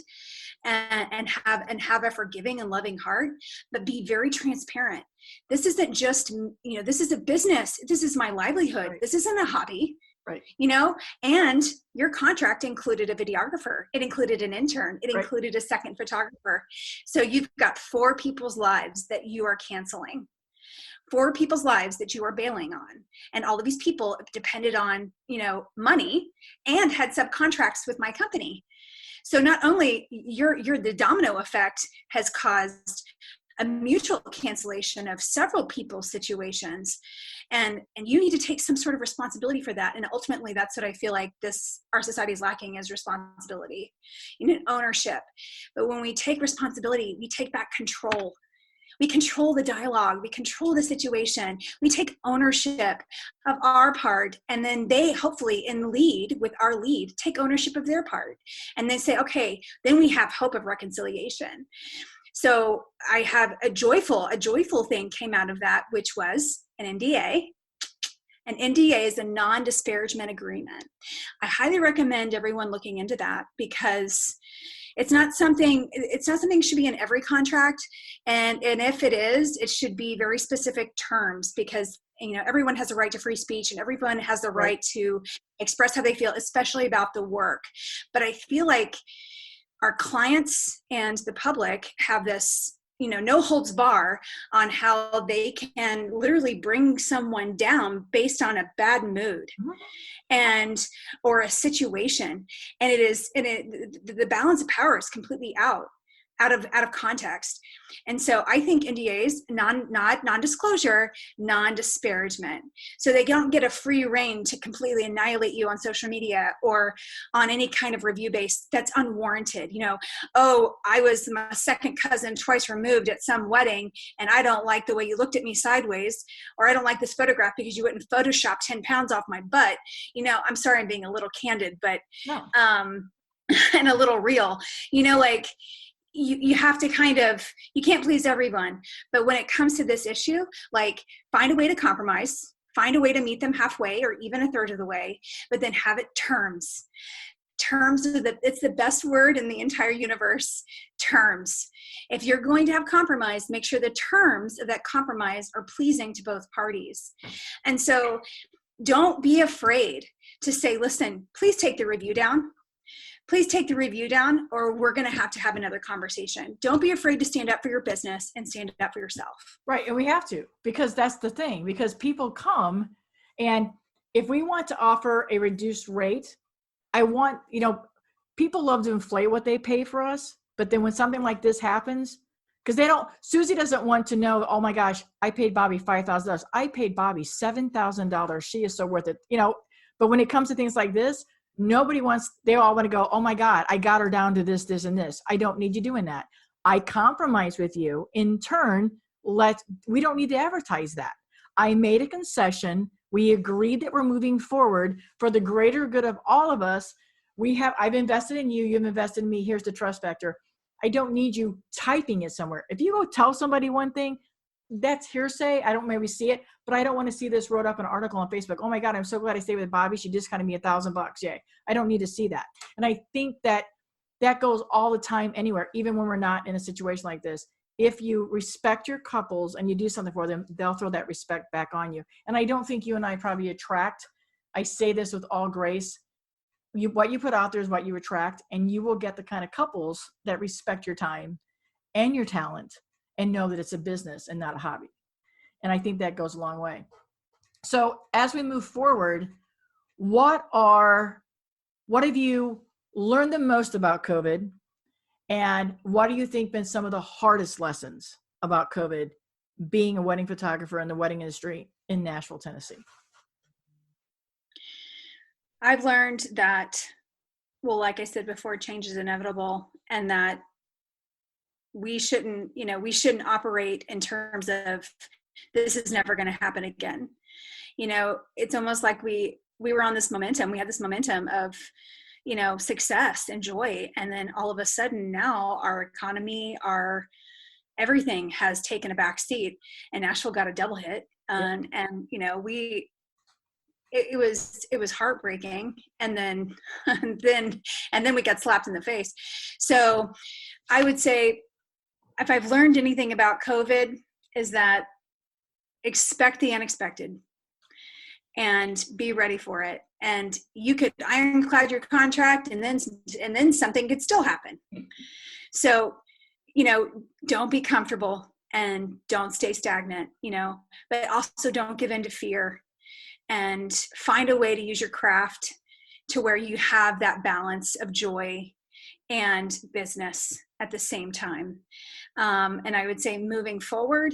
and have a forgiving and loving heart, but be very transparent. This isn't just, this is a business. This is my livelihood. Right. This isn't a hobby. Right. And your contract included a videographer. It included an intern. It included a second photographer. So you've got 4 people's lives that you are canceling, 4 people's lives that you are bailing on. And all of these people depended on, money and had subcontracts with my company. So not only the domino effect has caused a mutual cancellation of several people's situations. And you need to take some sort of responsibility for that. And ultimately, that's what I feel like our society is lacking, is responsibility, ownership. But when we take responsibility, we take back control. We control the dialogue. We control the situation. We take ownership of our part. And then they hopefully with our lead, take ownership of their part. And then say, okay, then we have hope of reconciliation. So I have a joyful thing came out of that, which was an NDA. An NDA is a non-disparagement agreement. I highly recommend everyone looking into that, because it's not something should be in every contract. And if it is, it should be very specific terms, because everyone has a right to free speech, and everyone has the right to express how they feel, especially about the work. But I feel like our clients and the public have this, no holds bar on how they can literally bring someone down based on a bad mood or a situation. And the balance of power is completely out of context. And so I think NDAs, non-disclosure, non-disparagement. So they don't get a free rein to completely annihilate you on social media or on any kind of review base that's unwarranted. I was my second cousin twice removed at some wedding, and I don't like the way you looked at me sideways, or I don't like this photograph because you wouldn't Photoshop 10 pounds off my butt. I'm sorry, I'm being a little candid, but, no. And a little real, you have to you can't please everyone. But when it comes to this issue, find a way to compromise, find a way to meet them halfway or even a third of the way, but then have it terms. Terms it's the best word in the entire universe, terms. If you're going to have compromise, make sure the terms of that compromise are pleasing to both parties. And so don't be afraid to say, listen, please take the review down. Please take the review down, or we're going to have another conversation. Don't be afraid to stand up for your business and stand up for yourself. Right. And we have to, because that's the thing, because people come, and if we want to offer a reduced rate, people love to inflate what they pay for us. But then when something like this happens, because Susie doesn't want to know, oh my gosh, I paid Bobbi $5,000. I paid Bobbi $7,000. She is so worth it. But when it comes to things like this, they all want to go, oh my God, I got her down to this, this, and this. I don't need you doing that. I compromise with you. In turn, we don't need to advertise that. I made a concession. We agreed that we're moving forward for the greater good of all of us. I've invested in you, you've invested in me. Here's the trust factor. I don't need you typing it somewhere. If you go tell somebody one thing, that's hearsay. I don't maybe see it, but I don't want to see this wrote up in an article on Facebook. Oh my God, I'm so glad I stayed with Bobbi. She discounted me $1,000. Yay. I don't need to see that. And I think that goes all the time anywhere, even when we're not in a situation like this. If you respect your couples and you do something for them, they'll throw that respect back on you. And I don't think you and I probably attract, I say this with all grace, what you put out there is what you attract, and you will get the kind of couples that respect your time and your talent and know that it's a business and not a hobby. And I think that goes a long way. So as we move forward, what have you learned the most about COVID? And what do you think been some of the hardest lessons about COVID being a wedding photographer in the wedding industry in Nashville, Tennessee? I've learned that, well, like I said before, change is inevitable, and that we shouldn't operate in terms of this is never going to happen again. It's almost like we were on this momentum. We had this momentum of, success and joy. And then all of a sudden now our economy, our everything has taken a back seat, and Nashville got a double hit. And it was heartbreaking. And then we got slapped in the face. So I would say, if I've learned anything about COVID, is that expect the unexpected and be ready for it. And you could ironclad your contract, and then something could still happen. So, don't be comfortable and don't stay stagnant, but also don't give in to fear, and find a way to use your craft to where you have that balance of joy and business at the same time. And I would say moving forward,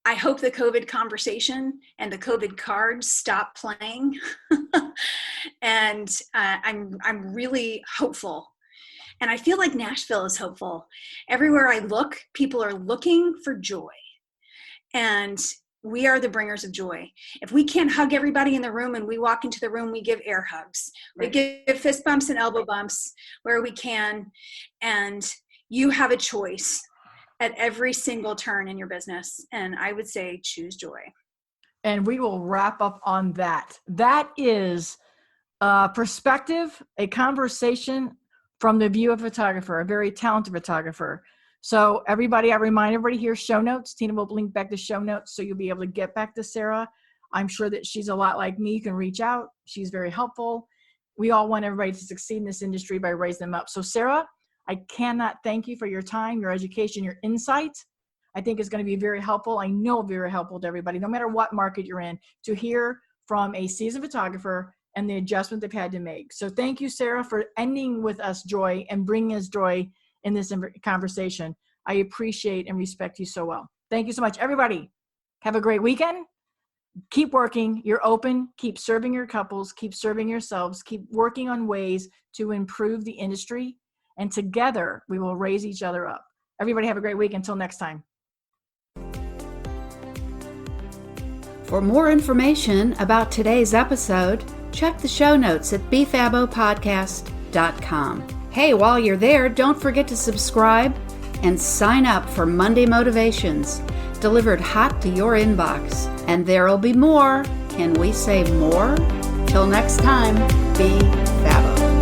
I hope the COVID conversation and the COVID cards stop playing. And I'm really hopeful. And I feel like Nashville is hopeful. Everywhere I look, people are looking for joy. And we are the bringers of joy. If we can't hug everybody in the room and we walk into the room, we give air hugs. Right. We give fist bumps and elbow bumps where we can. And you have a choice at every single turn in your business. And I would say choose joy. And we will wrap up on that. That is a perspective, a conversation from the view of a photographer, a very talented photographer. So everybody, I remind everybody here, show notes. Tina will link back to show notes so you'll be able to get back to Sara. I'm sure that she's a lot like me. You can reach out. She's very helpful. We all want everybody to succeed in this industry by raising them up. So Sara, I cannot thank you for your time, your education, your insight. I think it's going to be very helpful. I know very helpful to everybody, no matter what market you're in, to hear from a seasoned photographer and the adjustment they've had to make. So thank you, Sara, for ending with us joy and bringing us joy in this conversation. I appreciate and respect you so well. Thank you so much. Everybody, have a great weekend. Keep working. You're open. Keep serving your couples. Keep serving yourselves. Keep working on ways to improve the industry. And together, we will raise each other up. Everybody have a great week. Until next time. For more information about today's episode, check the show notes at bfabopodcast.com. Hey, while you're there, don't forget to subscribe and sign up for Monday Motivations, delivered hot to your inbox. And there'll be more. Can we say more? Till next time, be Fabo.